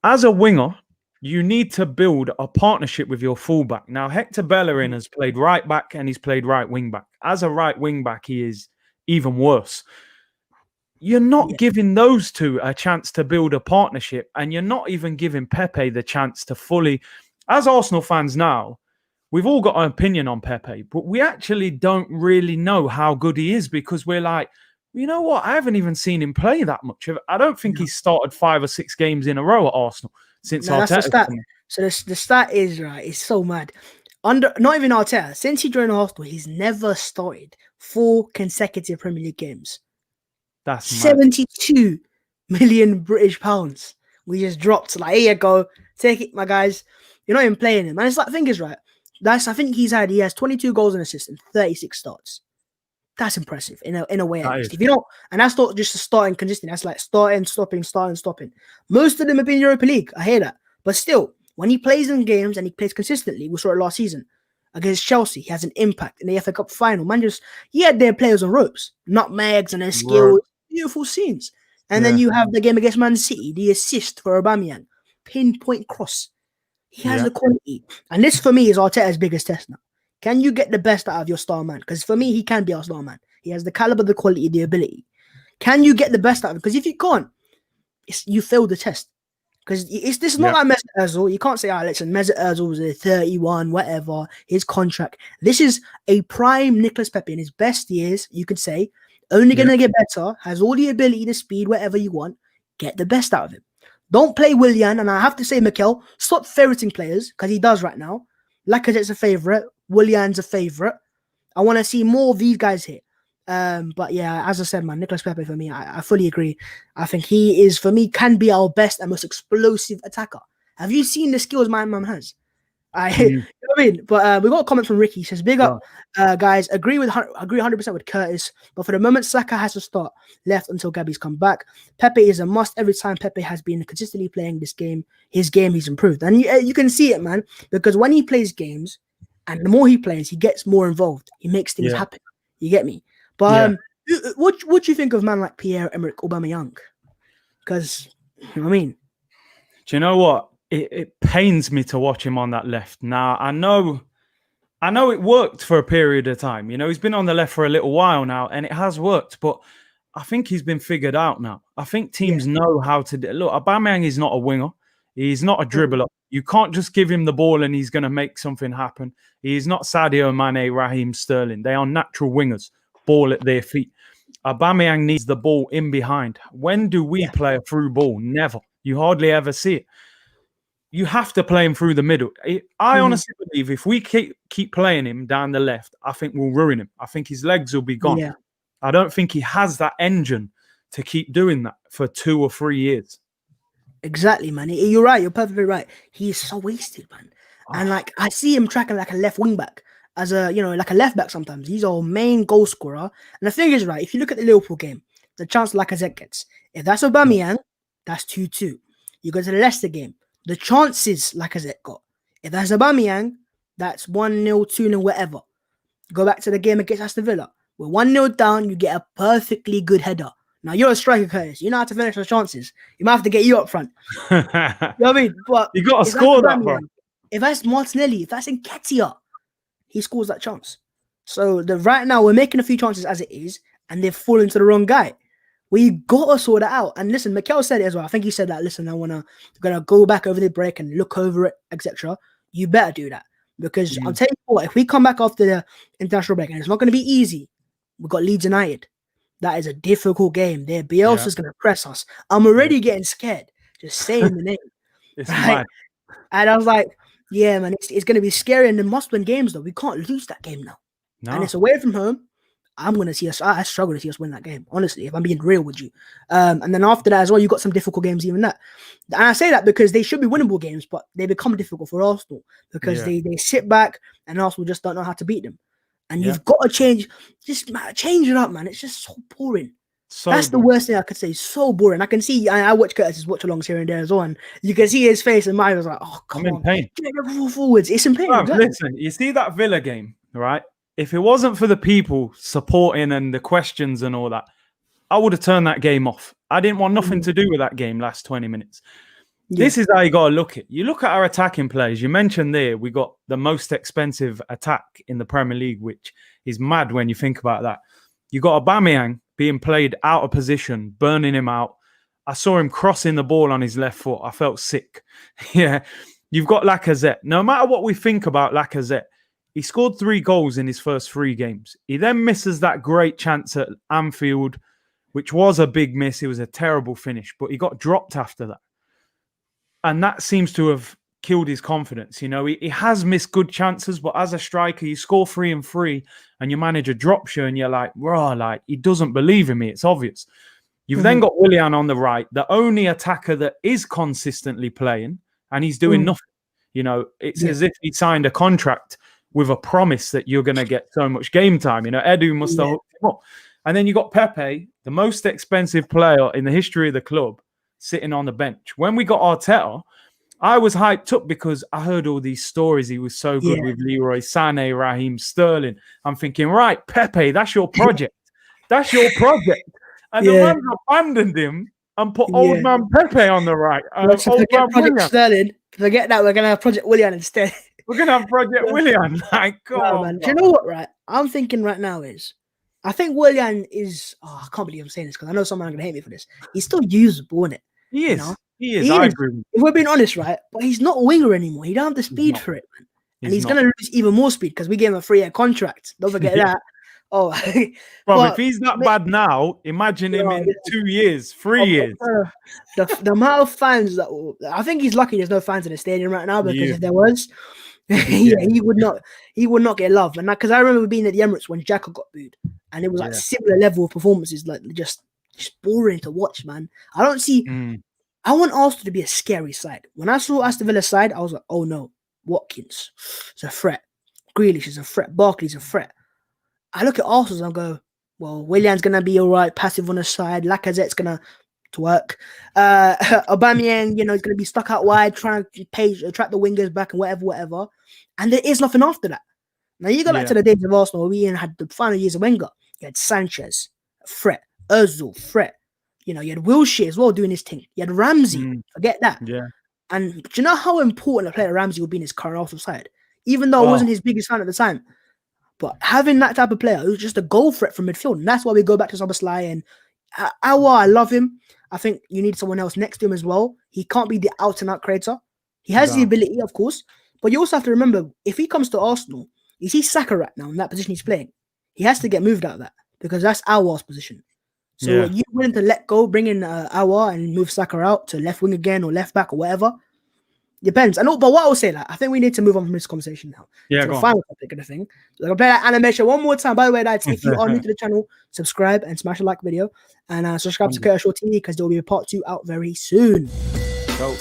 As a winger, you need to build a partnership with your fullback. Now, Hector Bellerin has played right back and he's played right wing back. As a right wing back, he is even worse. You're not giving those two a chance to build a partnership, and you're not even giving Pepe the chance to fully... As Arsenal fans now, we've all got an opinion on Pepe, but we actually don't really know how good he is because we're like, you know what? I haven't even seen him play that much. I don't think he's started 5 or 6 games in a row at Arsenal since Arteta. That's the stat. So the stat is, right, it's so mad. Not even Arteta, since he joined Arsenal, he's never started 4 consecutive Premier League games. That's 72 million British pounds. We just dropped, like, here you go, take it, my guys. You're not even playing him. And it's like, the thing is, right, I think he has 22 goals and assists and 36 starts. That's impressive in a way. If you don't, and that's not just starting consistent. That's like starting, stopping. Most of them have been Europa League. I hear that, but still, when he plays in games and he plays consistently, we saw it last season against Chelsea. He has an impact in the FA Cup final. Man, he had their players on ropes, nutmegs and their skills, beautiful scenes. And then you have the game against Man City, the assist for Aubameyang, pinpoint cross. He has the quality, and this for me is Arteta's biggest test now. Can you get the best out of your star man? Because for me, he can be our star man. He has the caliber, the quality, the ability. Can you get the best out of him? Because if you can't, you failed the test. Because this is not like Mesut Ozil. You can't say, listen, Mesut Ozil was a 31, whatever, his contract. This is a prime Nicolas Pepe in his best years, you could say. Only going to get better, has all the ability, the speed, whatever you want. Get the best out of him. Don't play Willian. And I have to say, Mikel, stop ferreting players, because he does right now. Lacazette's a favourite. Willian's a favourite. I want to see more of these guys here. But yeah, as I said, man, Nicolas Pepe for me, I fully agree. I think he is, for me, can be our best and most explosive attacker. Have you seen the skills my man has? You know what I mean? But we got a comment from Ricky. He says, big up, guys. Agree 100% with Curtis. But for the moment, Saka has to start left until Gabby's come back. Pepe is a must. Every time Pepe has been consistently playing this game, he's improved. And you can see it, man, because when he plays games, and the more he plays, he gets more involved. He makes things happen. You get me? But what do you think of man like Pierre-Emerick Aubameyang? Because, you know what I mean? Do you know what? It pains me to watch him on that left. Now, I know it worked for a period of time. You know, he's been on the left for a little while now, and it has worked. But I think he's been figured out now. I think teams know how to do. Look, Aubameyang is not a winger. He's not a dribbler. You can't just give him the ball and he's going to make something happen. He is not Sadio Mane, Raheem Sterling. They are natural wingers. Ball at their feet. Aubameyang needs the ball in behind. When do we play a through ball? Never. You hardly ever see it. You have to play him through the middle. I honestly believe if we keep playing him down the left, I think we'll ruin him. I think his legs will be gone. Yeah. I don't think he has that engine to keep doing that for 2 or 3 years. Exactly, man. You're right. You're perfectly right. He's so wasted, man. And like I see him tracking like a left wing back, as a like a left back sometimes. He's our main goal scorer. And the thing is, right, if you look at the Liverpool game, the chance Lacazette gets, if that's Aubameyang, that's 2-2. You go to the Leicester game, the chances Lacazette got, if that's Aubameyang, that's 1-0, 2-0, whatever. Go back to the game against Aston Villa. We're 1-0 down, you get a perfectly good header. Now, you're a striker, Curtis. You know how to finish the chances. You might have to get you up front. You know what I mean? But you got to score that, bro. If that's Martinelli, if that's Nketiah, he scores that chance. So right now, we're making a few chances as it is, and they've fallen to the wrong guy. We got to sort that out. And listen, Mikel said it as well. I think he said that, listen, I'm gonna go back over the break and look over it, etc. You better do that. Because I'll tell you what, if we come back after the international break, and it's not going to be easy, we've got Leeds United. That is a difficult game. There, Bielsa's going to press us. I'm already getting scared just saying the name. It's mad. And I was like, yeah, man, it's going to be scary. And the must-win games, though, we can't lose that game now. No. And it's away from home. I'm going to see us. I struggle to see us win that game, honestly, if I'm being real with you. And then after that as well, you got some difficult games, even that. And I say that because they should be winnable games, but they become difficult for Arsenal because they sit back and Arsenal just don't know how to beat them. And you've got to change it up, man. It's just so boring. That's the worst thing I could say. So boring. I can see, I watch Curtis's watch-alongs here and there as well, and you can see his face, and mine was like, oh, come on. I'm in pain. Get forwards. It's in pain. Exactly. Listen, you see that Villa game, right? If it wasn't for the people supporting and the questions and all that, I would have turned that game off. I didn't want nothing to do with that game last 20 minutes. Yeah. This is how you got to look at it. You look at our attacking players. You mentioned there we got the most expensive attack in the Premier League, which is mad when you think about that. You got Aubameyang being played out of position, burning him out. I saw him crossing the ball on his left foot. I felt sick. Yeah. You've got Lacazette. No matter what we think about Lacazette, he scored 3 goals in his first 3 games. He then misses that great chance at Anfield, which was a big miss. It was a terrible finish, but he got dropped after that. And that seems to have killed his confidence. You know, he has missed good chances, but as a striker, you score 3 and 3 and your manager drops you and you're like, raw, like, he doesn't believe in me. It's obvious. You've then got Willian on the right, the only attacker that is consistently playing, and he's doing nothing. You know, it's as if he signed a contract with a promise that you're going to get so much game time. You know, Edu must have hooked him up. And then you got Pepe, the most expensive player in the history of the club, sitting on the bench. When we got Arteta, I was hyped up because I heard all these stories. He was so good with Leroy Sané, Raheem Sterling. I'm thinking, right, Pepe, that's your project. That's your project. And the man abandoned him and put old man Pepe on the right. Sterling. Forget that. We're going to have Project Willian instead. We're going to have Project Willian. Like, God, man. Do you know what, right? I'm thinking right now is, I think Willian is, I can't believe I'm saying this because I know someone going to hate me for this. He's still usable, isn't it? He is. You know? He is. I agree. If we're being honest, right? But he's not a winger anymore. He don't have the speed for it, man. And he's going to lose even more speed because we gave him a 3-year contract. Don't forget that. Oh, bro, if he's that bad now, imagine him in 2 years, 3 years. The amount of fans I think he's lucky there's no fans in the stadium right now because if there was, he would not get love. And because I remember being at the Emirates when Xhaka got booed, and it was like similar level of performances, like just boring to watch, man. I don't see. I want Arsenal to be a scary side. When I saw Aston Villa's side, I was like, oh no, Watkins is a threat, Grealish is a threat, Barkley's a threat. I look at Arsenal and I go, well, Willian's going to be all right, passive on the side. Lacazette's going to work. Aubameyang, he's going to be stuck out wide, trying to attract the wingers back and whatever. And there is nothing after that. Now, you go back to the days of Arsenal, we had the final years of Wenger. You had Sanchez, threat. Ozil, threat. You had Wilshere as well doing his thing. You had Ramsey. Forget that. Yeah. And do you know how important a player Ramsey would be in his current Arsenal side? Even though I wasn't his biggest fan at the time. But having that type of player who's just a goal threat from midfield, and that's why we go back to Szoboszlai. And I love him. I think you need someone else next to him as well. He can't be the out-and-out creator. He has the ability, of course, but you also have to remember, if he comes to Arsenal, you see Saka right now in that position he's playing. He has to get moved out of that because that's Aouar's position. So are you willing to let go, bring in Aouar and move Saka out to left wing again or left back or whatever? Depends. I know, but what I will say, like, I think we need to move on from this conversation now. Yeah, to the final topic of the thing. So I'll play that animation one more time. By the way, lads, if you are new to the channel, subscribe and smash the like video. And subscribe to KOYG TV because there will be a part 2 out very soon. Go.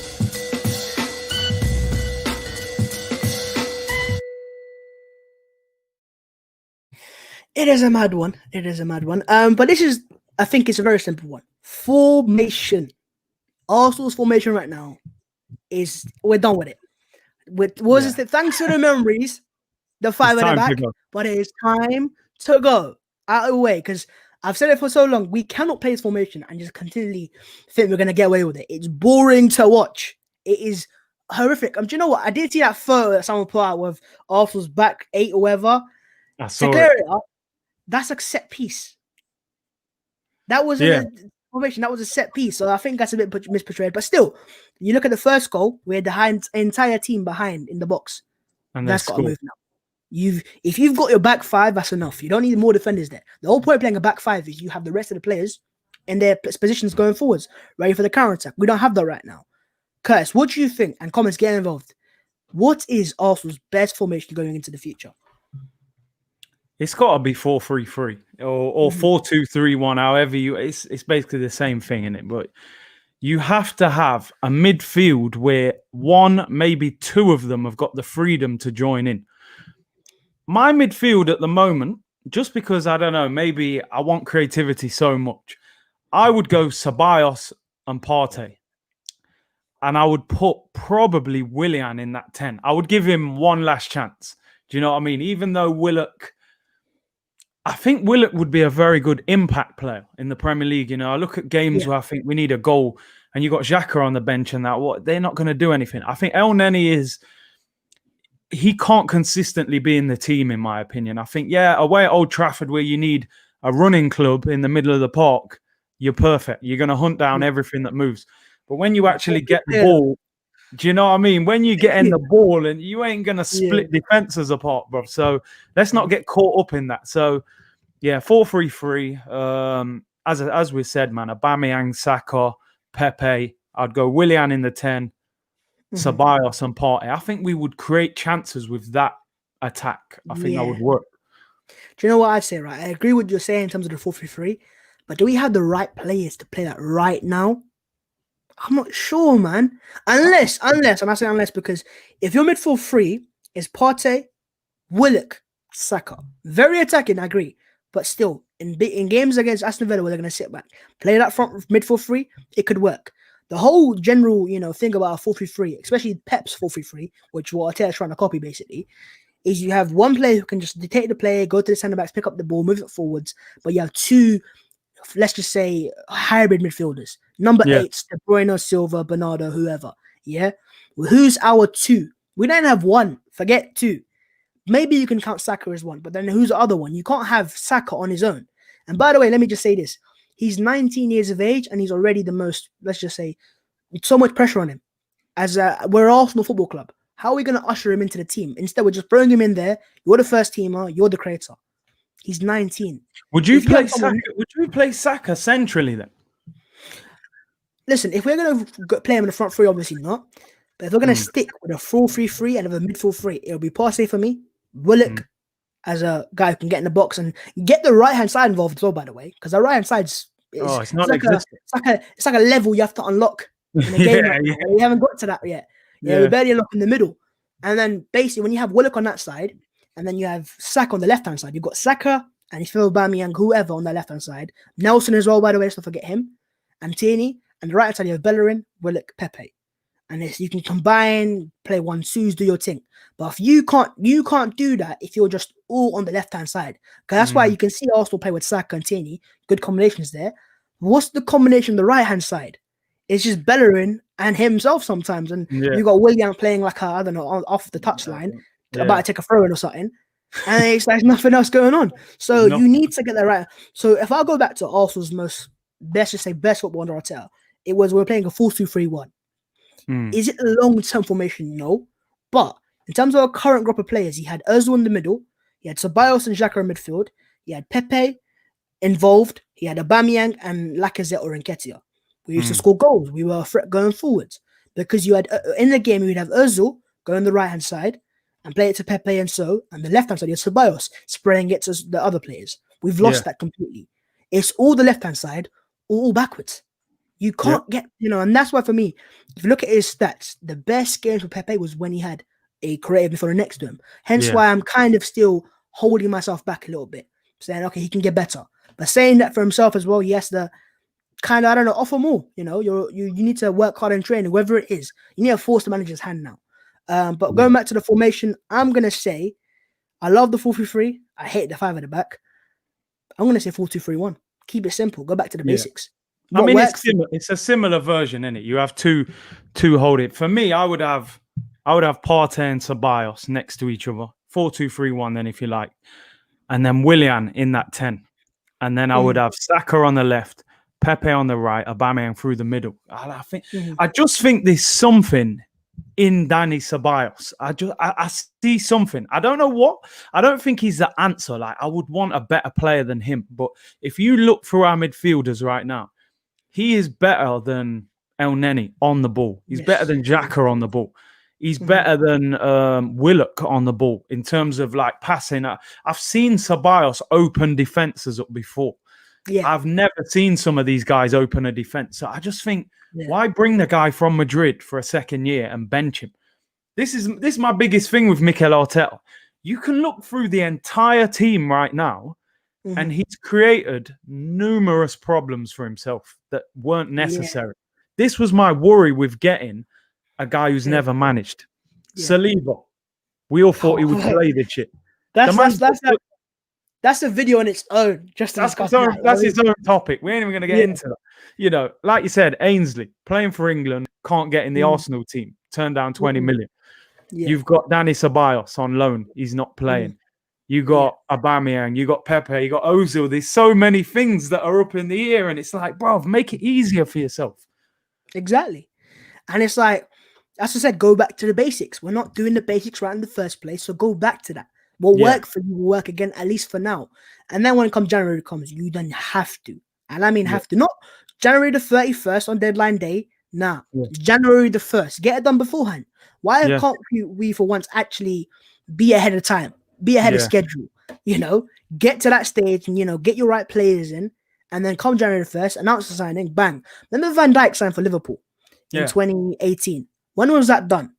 It is a mad one. But this is, I think it's a very simple one. Formation. Arsenal's formation right now is, we're done with it. Thanks to the memories, the 5 at the back, but it is time to go out of the way, because I've said it for so long, we cannot play this formation and just continually think we're going to get away with it. It's boring to watch. It is horrific. Do you know what? I did see that photo that someone put out with Arsenal's back 8 or whatever. I saw it. That's a set piece. That wasn't a formation. That was a set piece. So I think that's a bit misportrayed. But still, you look at the first goal, we had the entire team behind in the box. And that's got to move now. If you've got your back 5, that's enough. You don't need more defenders there. The whole point of playing a back 5 is you have the rest of the players in their positions going forwards, ready for the counter attack. We don't have that right now. Curtis, what do you think? And comments, get involved. What is Arsenal's best formation going into the future? It's got to be 4-3-3 or 4-2-3-1. However it's basically the same thing, isn't it? But you have to have a midfield where one, maybe 2 of them have got the freedom to join in. My midfield at the moment, just because I don't know, maybe I want creativity so much, I would go Ceballos and Partey. And I would put probably Willian in that 10. I would give him one last chance. Do you know what I mean? Even though I think Willock would be a very good impact player in the Premier League. You know, I look at games where I think we need a goal and you got Xhaka on the bench and that. They're not going to do anything. I think El Neni he can't consistently be in the team, in my opinion. I think, away at Old Trafford where you need a running club in the middle of the park, you're perfect. You're going to hunt down everything that moves. But when you actually get the ball, do you know what I mean? When you get in the ball, and you ain't going to split defenses apart, bro. So let's not get caught up in that. So, 4-3-3. As we said, man, Aubameyang, Saka, Pepe. I'd go Willian in the 10, Ceballos and Partey. I think we would create chances with that attack. I think that would work. Do you know what I'd say, right? I agree with what you're saying in terms of the 4-3-3. But do we have the right players to play that right now? I'm not sure, man. Unless, and I say unless because if your midfield 3 is Partey, Willock, Saka, very attacking, I agree. But still, in games against Aston Villa where they're going to sit back, play that front midfield 3, it could work. The whole general, thing about a 4-3-3, especially Pep's 4-3-3, which what Arteta is trying to copy basically, is you have one player who can just dictate the play, go to the centre backs, pick up the ball, move it forwards, but you have 2, let's just say, hybrid midfielders. Number 8's De Bruyne, Silva, Bernardo, whoever. Yeah? Well, who's our 2? We don't have 1. Forget 2. Maybe you can count Saka as 1, but then who's the other one? You can't have Saka on his own. And by the way, let me just say this. He's 19 years of age and he's already the most, let's just say, so much pressure on him. We're Arsenal Football Club. How are we going to usher him into the team? Instead, we're just throwing him in there. You're the first teamer. You're the creator. He's 19. Would you play Saka centrally then? Listen, if we're going to play him in the front 3, obviously not. But if we're going to stick with a 4-3-3 and have a midfield 3, it'll be Partey for me. Willock as a guy who can get in the box and get the right-hand side involved as well, by the way. Because the right-hand side it's like a level you have to unlock in a game. We haven't got to that yet. We're barely unlocking the middle. And then basically when you have Willock on that side, and then you have Saka on the left-hand side, you've got Saka and if you're Aubameyang, whoever on the left-hand side. Nelson as well, by the way, let's not forget him. And Tierney. And the right-hand side, you have Bellerin, Willock, Pepe. And you can combine, play 1-2s, do your thing. But if you can't do that if you're just all on the left-hand side. Because that's why you can see Arsenal play with Saka and Tierney. Good combinations there. What's the combination on the right-hand side? It's just Bellerin and himself sometimes. And you got Willian playing like off the touchline, about to take a throw in or something. And it's like nothing else going on. So you need to get that right. So if I go back to Arsenal's best football under Arteta, we're playing a 4-2-3-1. Is it a long-term formation? No. But in terms of our current group of players, he had Ozil in the middle, he had Ceballos and Xhaka in midfield, he had Pepe involved, he had Aubameyang and Lacazette or Nketiah. We used to score goals. We were a threat going forwards. because you had in the game you'd have Ozil go on the right hand side and play it to Pepe and the left hand side you have Ceballos spreading it to the other players. We've lost that completely. It's all the left hand side, all backwards. You can't get, and that's why for me, if you look at his stats, the best game for Pepe was when he had a creative midfielder next to him. Hence why I'm kind of still holding myself back a little bit, saying, okay, he can get better. But saying that for himself as well, he has to kind of, offer more. You need to work hard and train, whoever it is. You need to force the manager's hand now. But going back to the formation, I'm going to say, I love the 4-3-3. I hate the 5 at the back. I'm going to say 4-2-3-1. Keep it simple. Go back to the basics. I mean, it's a similar version, isn't it? You have two hold it. For me, I would have Partey and Ceballos next to each other. 4-2-3-1 then, if you like. And then Willian in that 10. And then I would have Saka on the left, Pepe on the right, Aubameyang through the middle. I just think there's something in Dani Ceballos. I see something. I don't know what. I don't think he's the answer. Like, I would want a better player than him. But if you look through our midfielders right now, he is better than El Neni on the ball. He's better than Xhaka on the ball. He's better than Willock on the ball in terms of like passing. I've seen Ceballos open defenses up before. Yeah. I've never seen some of these guys open a defense. So I just think, why bring the guy from Madrid for a second year and bench him? This is my biggest thing with Mikel Arteta. You can look through the entire team right now, and he's created numerous problems for himself that weren't necessary. This was my worry with getting a guy who's never managed. Saliba. We all thought he would play this shit. That's a video on its own. That's his own topic. We ain't even going to get into that. Like you said, Ainsley playing for England, can't get in the Arsenal team. Turned down 20 million. You've got Dani Ceballos on loan. He's not playing. You got Aubameyang, you got Pepe, you got Ozil. There's so many things that are up in the air, and it's like, bro, make it easier for yourself. Exactly. And it's like, as I said, go back to the basics. We're not doing the basics right in the first place, so go back to that. What work for you will work again, at least for now. And then when January comes, you then have to. And I mean have to. Not January the 31st on deadline day. Nah. January the 1st. Get it done beforehand. Why can't we for once actually be ahead of time? Be ahead of schedule, get to that stage and, get your right players in. And then come January 1st, announce the signing, bang. Remember Van Dijk signed for Liverpool in 2018. When was that done?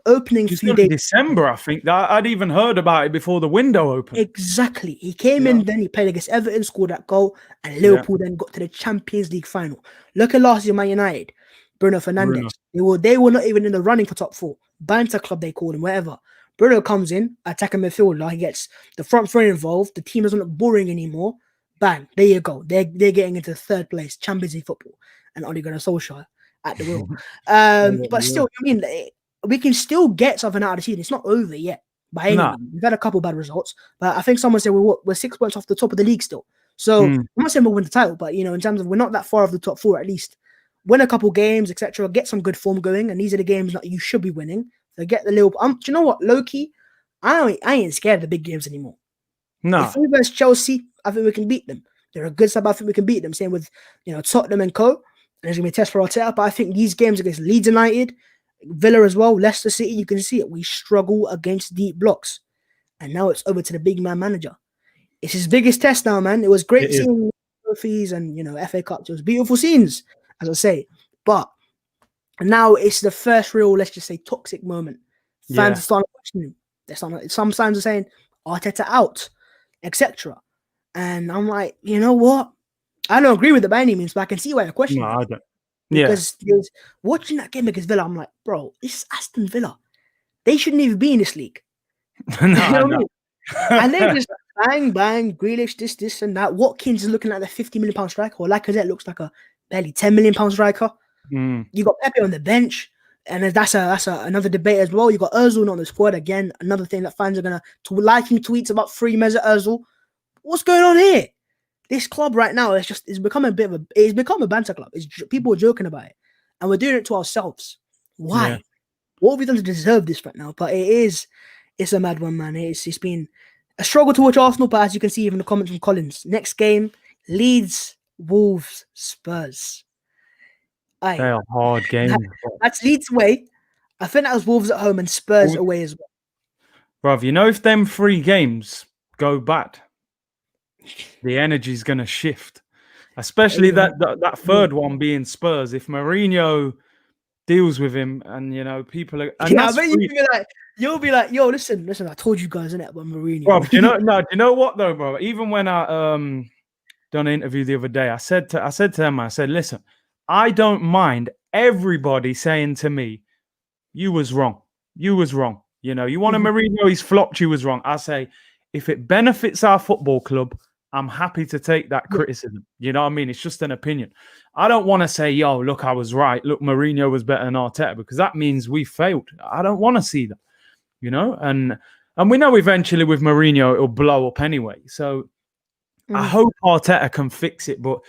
Opening few days. December, I think. I'd even heard about it before the window opened. Exactly. He came in, then he played against Everton, scored that goal, and Liverpool then got to the Champions League final. Look at last year, Man United. Bruno Fernandes. They were not even in the running for top 4. Banter club, they called him, whatever. Bruno comes in, attacking midfielder. He gets the front three involved. The team doesn't look boring anymore. Bang, there you go. They're getting into 3rd place, Champions League football, and Ole Gunnar Solskjaer at the wheel. But still, we can still get something out of the season. It's not over yet by any means. We've had a couple bad results, but I think someone said we're 6 points off the top of the league still. So I'm not saying we'll win the title, but in terms of we're not that far off the top 4 at least. Win a couple games, etc. Get some good form going, and these are the games that you should be winning. So get the little. Do you know what, low-key, I ain't scared of the big games anymore. No. If we versus Chelsea, I think we can beat them. They're a good side. I think we can beat them. Same with Tottenham and co. And there's gonna be a test for Arteta. But I think these games against Leeds United, Villa as well, Leicester City, you can see it. We struggle against deep blocks, and now it's over to the big man manager. It's his biggest test now, man. It was great seeing trophies and FA Cups. It was beautiful scenes, as I say, but now it's the first real, let's just say, toxic moment. Fans are starting questioning him. Some signs are saying Arteta out, etc. And I'm like, you know what? I don't agree with it by any means, but I can see why you're questioning. No, I don't. Because watching that game against Villa, I'm like, bro, this is Aston Villa. They shouldn't even be in this league. No, you know what I mean? And they just bang, Grealish, this and that. Watkins is looking like the £50 million striker, or Lacazette looks like a barely £10 million striker. You got Pepe on the bench, and that's another debate as well. You got Ozil on the squad again. Another thing that fans are gonna liking tweets about free Mesut Ozil. What's going on here? This club right now it's become a banter club. People are joking about it, and we're doing it to ourselves. Why? Yeah. What have we done to deserve this right now? But it's a mad one, man. It's been a struggle to watch Arsenal, but as you can see even the comments from Collins, next game, Leeds, Wolves, Spurs. Aye. They are hard games. That's Leeds away. I think that was Wolves at home and Spurs away as well. Bruv, you know, if them 3 games go bad, the energy's going to shift. Especially that third one being Spurs. If Mourinho deals with him and, you know, people are... And I bet you'll be like, yo, listen, I told you guys, innit, about Mourinho. Bro, do you know what, though, bro? Even when I done an interview the other day, I said to them, I said, listen, I don't mind everybody saying to me, you was wrong. You was wrong. You know, you want a Mourinho, he's flopped, you was wrong. I say, if it benefits our football club, I'm happy to take that criticism. You know what I mean? It's just an opinion. I don't want to say, yo, look, I was right. Look, Mourinho was better than Arteta, because that means we failed. I don't want to see that, you know? And we know eventually with Mourinho, it'll blow up anyway. So I hope Arteta can fix it. But,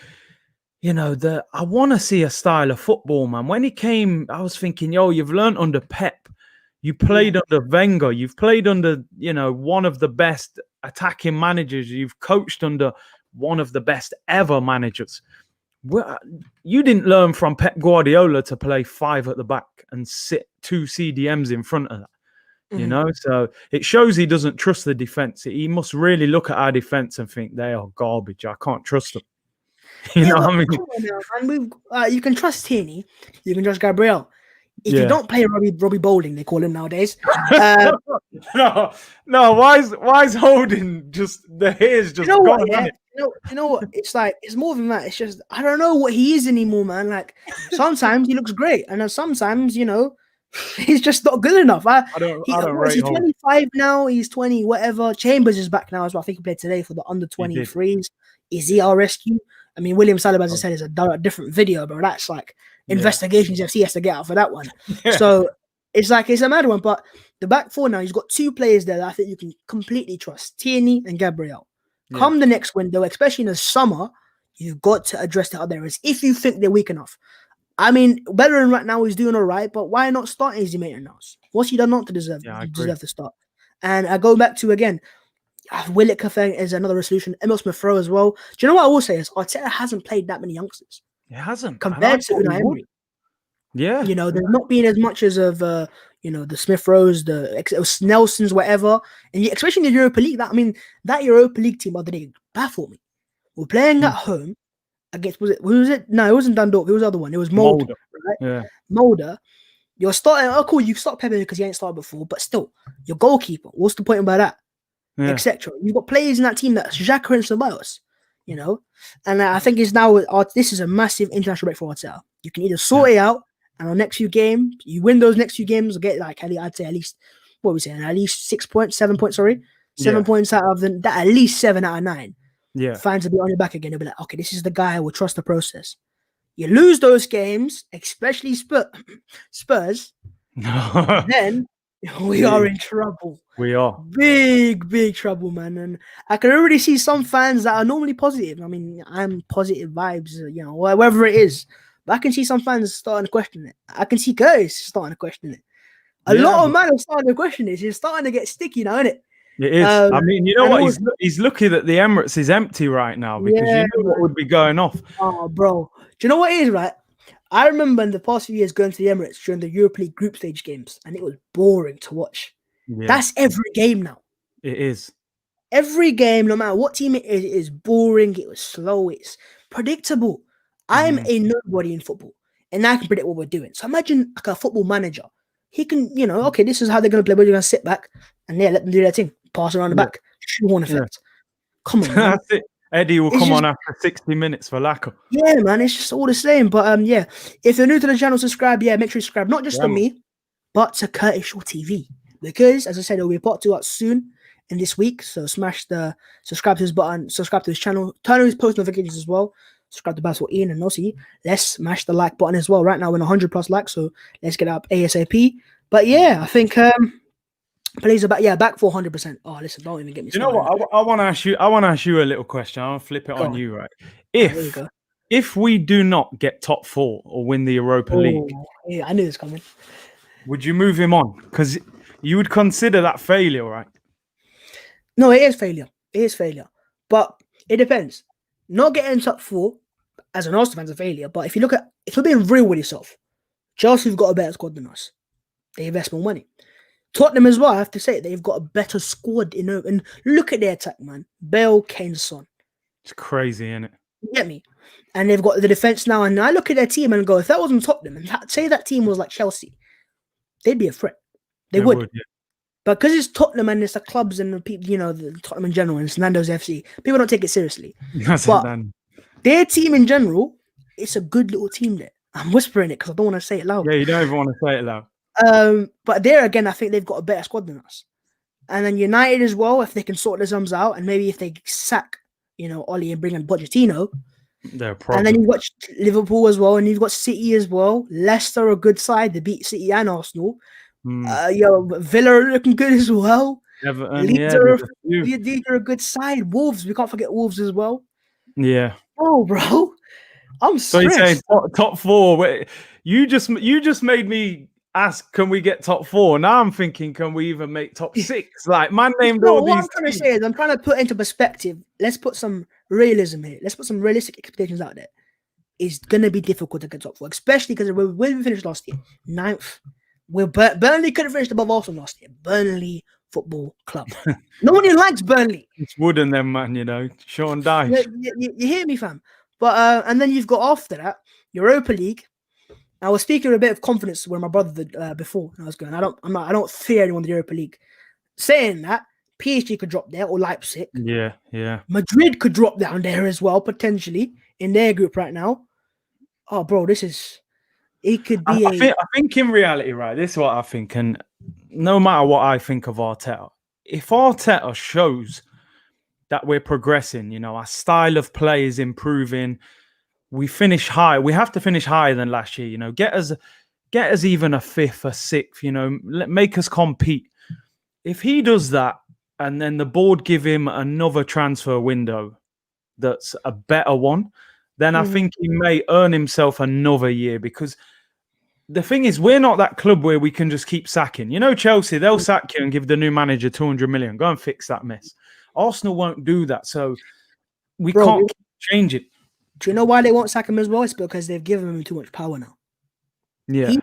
you know, I want to see a style of football, man. When he came, I was thinking, yo, you've learned under Pep. You played under Wenger. You've played under, you know, one of the best attacking managers. You've coached under one of the best ever managers. Well, you didn't learn from Pep Guardiola to play 5 at the back and sit 2 CDMs in front of that. You know, so it shows he doesn't trust the defense. He must really look at our defense and think they are garbage. I can't trust them. You know what I mean? Come on now, man. You can trust Tierney. You can trust Gabriel. If you don't play Robbie Bowling, they call him nowadays. No. Why is Holding just the hair's just gone? What, you know what? It's like it's more than that. It's just I don't know what he is anymore, man. Like sometimes he looks great, and then sometimes, you know, he's just not good enough. He's 25 now. He's 20, whatever. Chambers is back now as well. I think he played today for the under 23s. Is he our rescue? I mean, William Saliba, as I said, is a different video, but that's like investigations FC has to get out for that one. So it's a mad one. But the back 4 now, he's got 2 players there that I think you can completely trust: Tierney and Gabriel. Come the next window, especially in the summer, you've got to address the other areas if you think they're weak enough. I mean, Bellerin right now is doing all right, but why not start Izzy Maitland-Niles? What's he done not to deserve to start? And I go back to, again, Willock Kafeng is another resolution. Emil Smith-Rowe as well. Do you know what I will say is Arteta hasn't played that many youngsters. He hasn't. Compared to Unai Emery. Yeah. You know, there's not been as much as of, you know, the Smith-Rowes, the Nelsons, whatever. And especially in the Europa League, that Europa League team other day baffled me. We're playing at home against, who was it? No, it wasn't Dundalk. It was the other one. It was Mulder. Right? Yeah. Mulder. You're starting, cool, you start Pepe because he ain't started before, but still, your goalkeeper, what's the point about that? Etc. You've got players in that team that's Xhaka and Ceballos, you know, and I think it's now this is a massive international break for Arteta. You can either sort it out, and on next few games, you win those next few games, get like I'd say at least what are we saying, at least 7 points, 7 points out of that, at least 7 out of 9. Yeah, fans will be on your back again. They'll be like, okay, this is the guy. We'll trust the process. You lose those games, especially Spurs, then we are in trouble. We are big trouble, man. And I can already see some fans that are normally positive. I mean, I'm positive vibes, you know, whatever it is. But I can see some fans starting to question it. I can see Curtis starting to question it. A lot of men are starting to question it. It's starting to get sticky now, isn't it? It is. I mean, you know what? He's lucky that the Emirates is empty right now, because you know what would be going off. Oh, bro. Do you know what it is, right? I remember in the past few years going to the Emirates during the Europa League group stage games, and it was boring to watch. Yeah. That's every game now. It is. Every game, no matter what team it is boring, it was slow, it's predictable. I'm a nobody in football, and I can predict what we're doing. So imagine like a football manager. He can, you know, okay, this is how they're going to play, but you're going to sit back and let them do their thing. Pass around the back. Shoehorn effect. Come on, man. That's it. Eddie will come on after 60 minutes for Lacko. Yeah, man, it's just all the same. But if you're new to the channel, subscribe. Yeah, make sure you subscribe, not just to me, but to Curtis Shaw TV. Because, as I said, there'll be a part 2 out soon in this week. So smash the subscribe to his button, subscribe to his channel, turn on his post notifications as well. Subscribe to Basketball Ian, and also let's smash the like button as well. Right now we're in 100+ likes, so let's get up ASAP. But yeah, I think players are back for 100%. Oh, listen, don't even get me started. You know what? I want to ask you a little question. I'll flip it on you, right? If we do not get top 4 or win the Europa League, yeah, I knew this coming. Would you move him on? Because you would consider that failure, right? No, it is failure. It is failure. But it depends. Not getting top 4, as an Arsenal fan's a failure. But if you're being real with yourself, Chelsea have got a better squad than us. They invest more money. Tottenham as well, I have to say, they've got a better squad. And look at their attack, man. Bale, Kane, Son. It's crazy, isn't it? You get me? And they've got the defense now. And I look at their team and go, if that wasn't Tottenham, and say that team was like Chelsea, they'd be a threat. They would. Yeah. But because it's Tottenham and it's the clubs and the people, the Tottenham in general, and it's Nando's FC, people don't take it seriously. But their team in general, it's a good little team there. I'm whispering it because I don't want to say it loud. Yeah, you don't even want to say it loud. But there again, I think they've got a better squad than us. And then United as well, if they can sort their sums out, and maybe if they sack, Oli and bring in Pochettino. They're a problem. And then you've got Liverpool as well, and you've got City as well. Leicester, a good side. They beat City and Arsenal. Villa are looking good as well. Everton, Leeds are a good side. Wolves, we can't forget Wolves as well. Yeah. Oh, bro. I'm stressed. So you're saying top four. Wait, you just made me ask, can we get top four? Now I'm thinking, can we even make top six? Like, man named all these. What I'm trying to say is, I'm trying to put into perspective. Let's put some realism here. Let's put some realistic expectations out there. It's going to be difficult to get top four, especially because when we finished last year, 9th. Burnley could have finished above Arsenal last year. Burnley Football Club. Nobody likes Burnley. It's Wood and them, man, Sean Dyche. You hear me, fam? But and then you've got after that, Europa League. I was speaking with a bit of confidence with my brother before I was going. I don't fear anyone in the Europa League. Saying that, PSG could drop there or Leipzig. Yeah. Madrid could drop down there as well, potentially, in their group right now. Oh, bro, it could be I think in reality, right, this is what I think, and no matter what I think of Arteta, if Arteta shows that we're progressing, our style of play is improving, we finish high, we have to finish higher than last year, get us even a 5th, a 6th, make us compete. If he does that, and then the board give him another transfer window that's a better one, then I think he may earn himself another year, because the thing is, we're not that club where we can just keep sacking. Chelsea, they'll sack you and give the new manager 200 million. Go and fix that mess. Arsenal won't do that, so we can't change it. Do you know why they won't sack him as well? It's because they've given him too much power now. Yeah. He's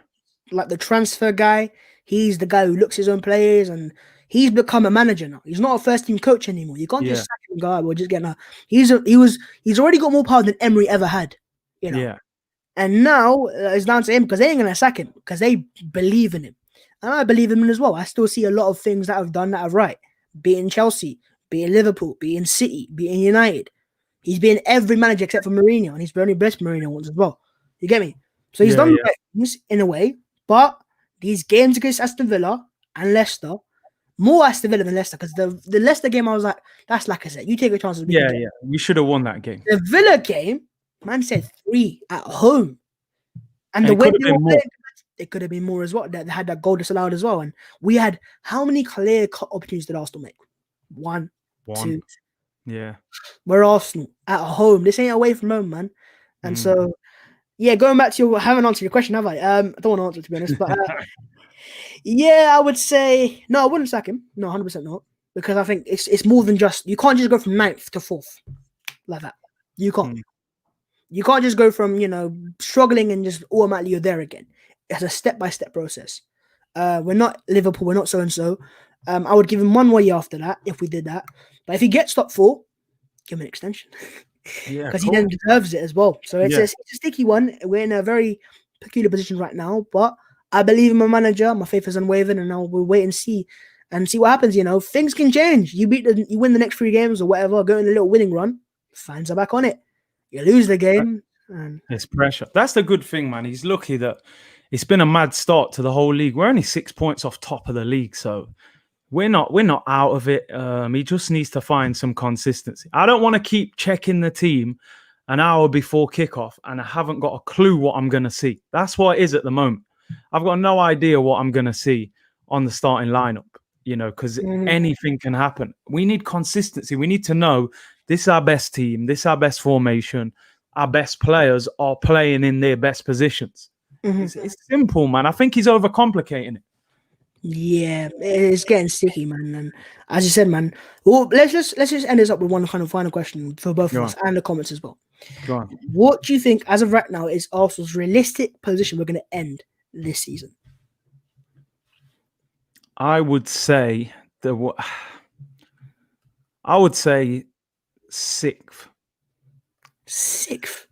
like the transfer guy. He's the guy who looks his own players, and he's become a manager now. He's not a first-team coach anymore. You can't just sack him, guy. We're just getting he's already got more power than Emery ever had. Yeah. And now it's down to him, because they ain't gonna sack him because they believe in him, and I believe in him as well. I still see a lot of things that I've done that are right. Beating Chelsea, beating Liverpool, beating City, beating United. He's been every manager except for Mourinho, and he's only blessed Mourinho once as well. You get me? So he's done the right things in a way, but these games against Aston Villa and Leicester, more Aston Villa than Leicester, because the Leicester game, I was like, that's like I said, you take a chance. Yeah, we should have won that game. The Villa game, man said 3 at home, and the way they could have been more as well. They had that goal disallowed as well, and we had how many clear cut opportunities did Arsenal make? One. 2. Yeah, we're Arsenal at home. This ain't away from home, man. And so, going back to I haven't answered your question, have I? I don't want to answer, to be honest, but I would say no. I wouldn't sack him. No, 100% not, because I think it's more than just. You can't just go from 9th to 4th like that. You can't. You can't just go from struggling and just automatically you're there again. It's a step-by-step process. We're not Liverpool. We're not so and so. I would give him 1 more year after that if we did that. But if he gets top 4, give him an extension. Because he then deserves it as well. So it's a sticky one. We're in a very peculiar position right now. But I believe in my manager. My faith is unwavering, and we'll wait and see what happens. Things can change. You win the next 3 games or whatever. Go in a little winning run. Fans are back on it. You lose the game. And it's pressure. That's the good thing, man. He's lucky that it's been a mad start to the whole league. We're only 6 points off top of the league, so. We're not out of it. He just needs to find some consistency. I don't want to keep checking the team an hour before kickoff and I haven't got a clue what I'm going to see. That's what it is at the moment. I've got no idea what I'm going to see on the starting lineup, because anything can happen. We need consistency. We need to know this is our best team. This is our best formation. Our best players are playing in their best positions. It's simple, man. I think he's overcomplicating it. Yeah, it's getting sticky, man. And as you said, man, well, let's just end this up with one kind of final question for both of us and the comments as well. Go on. What do you think, as of right now, is Arsenal's realistic position we're going to end this season? I would say sixth. Sixth.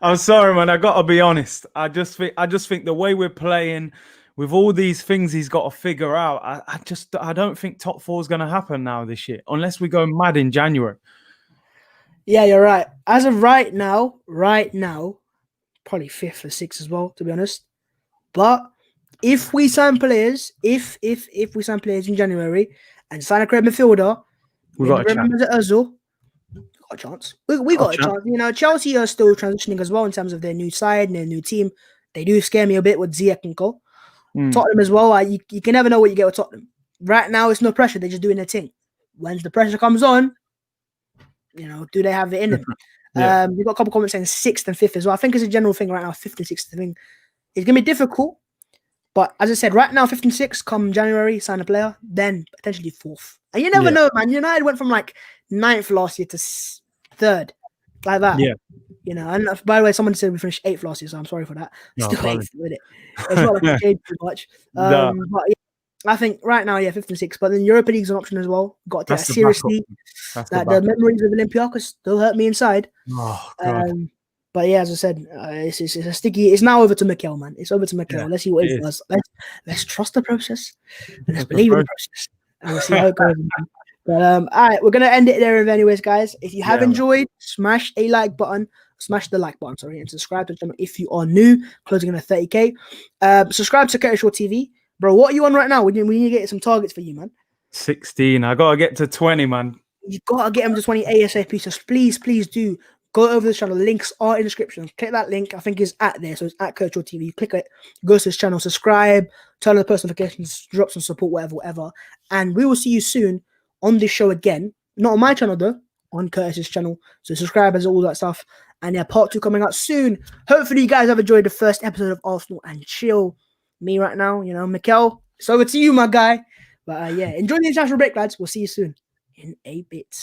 I'm sorry, man. I gotta be honest. I just think the way we're playing, with all these things he's got to figure out, I don't think top four is gonna happen now this year, unless we go mad in January. Yeah, you're right. As of right now, probably fifth or sixth as well, to be honest. But if we sign players, if we sign players in January and sign a great midfielder, We got a chance. Mesut Ozil, got a chance. We got a chance. You know, Chelsea are still transitioning as well in terms of their new side and their new team. They do scare me a bit with Ziyech and Co. Tottenham as well. You can never know what you get with Tottenham. Right now, it's no pressure. They're just doing their thing. When the pressure comes on, you know, do they have it in them? Yeah. We've got a couple comments saying sixth and fifth as well. I think it's a general thing right now. Fifth and sixth thing. It's gonna be difficult, but as I said, right now, fifth and sixth, come January, sign a player, then potentially fourth. And you never know, man. United went from like ninth last year to third, like that. Yeah. You know, and by the way, someone said we finished eighth last year, so I'm sorry for that. No, still eighth with it. It's not like it changed too much. But yeah, I think right now, fifth and sixth. But then Europa League's an option as well. Got to take that seriously. The memories of Olympiacos still hurt me inside. Oh, God. But yeah, as I said, it's a sticky. It's now over to Mikel, man. It's over to Mikel. Yeah, let's see what he does. Let's trust the process. And let's believe in the process. And we'll see how it goes. But all right, we're gonna end it there anyways, guys. If you have enjoyed, smash a like button. Smash the like button, and subscribe to the channel if you are new, closing in at 30k. Subscribe to Curtis Shaw TV. Bro, what are you on right now? We need to get some targets for you, man. 16. I gotta get to 20, man. You gotta get him to 20 ASAP. So please do go over the channel. Links are in the description. Click that link. I think it's at there. So it's at Curtis Shaw TV. You click it, go to his channel, subscribe, turn on the post notifications, drop some support, whatever. And we will see you soon on this show again. Not on my channel though, on Curtis's channel. So subscribers, all that stuff. And yeah, part 2 coming out soon. Hopefully you guys have enjoyed the first episode of Arsenal and Chill. Me right now, you know, Mikel, it's over to you, my guy. But yeah, enjoy the international break, lads. We'll see you soon in a bit.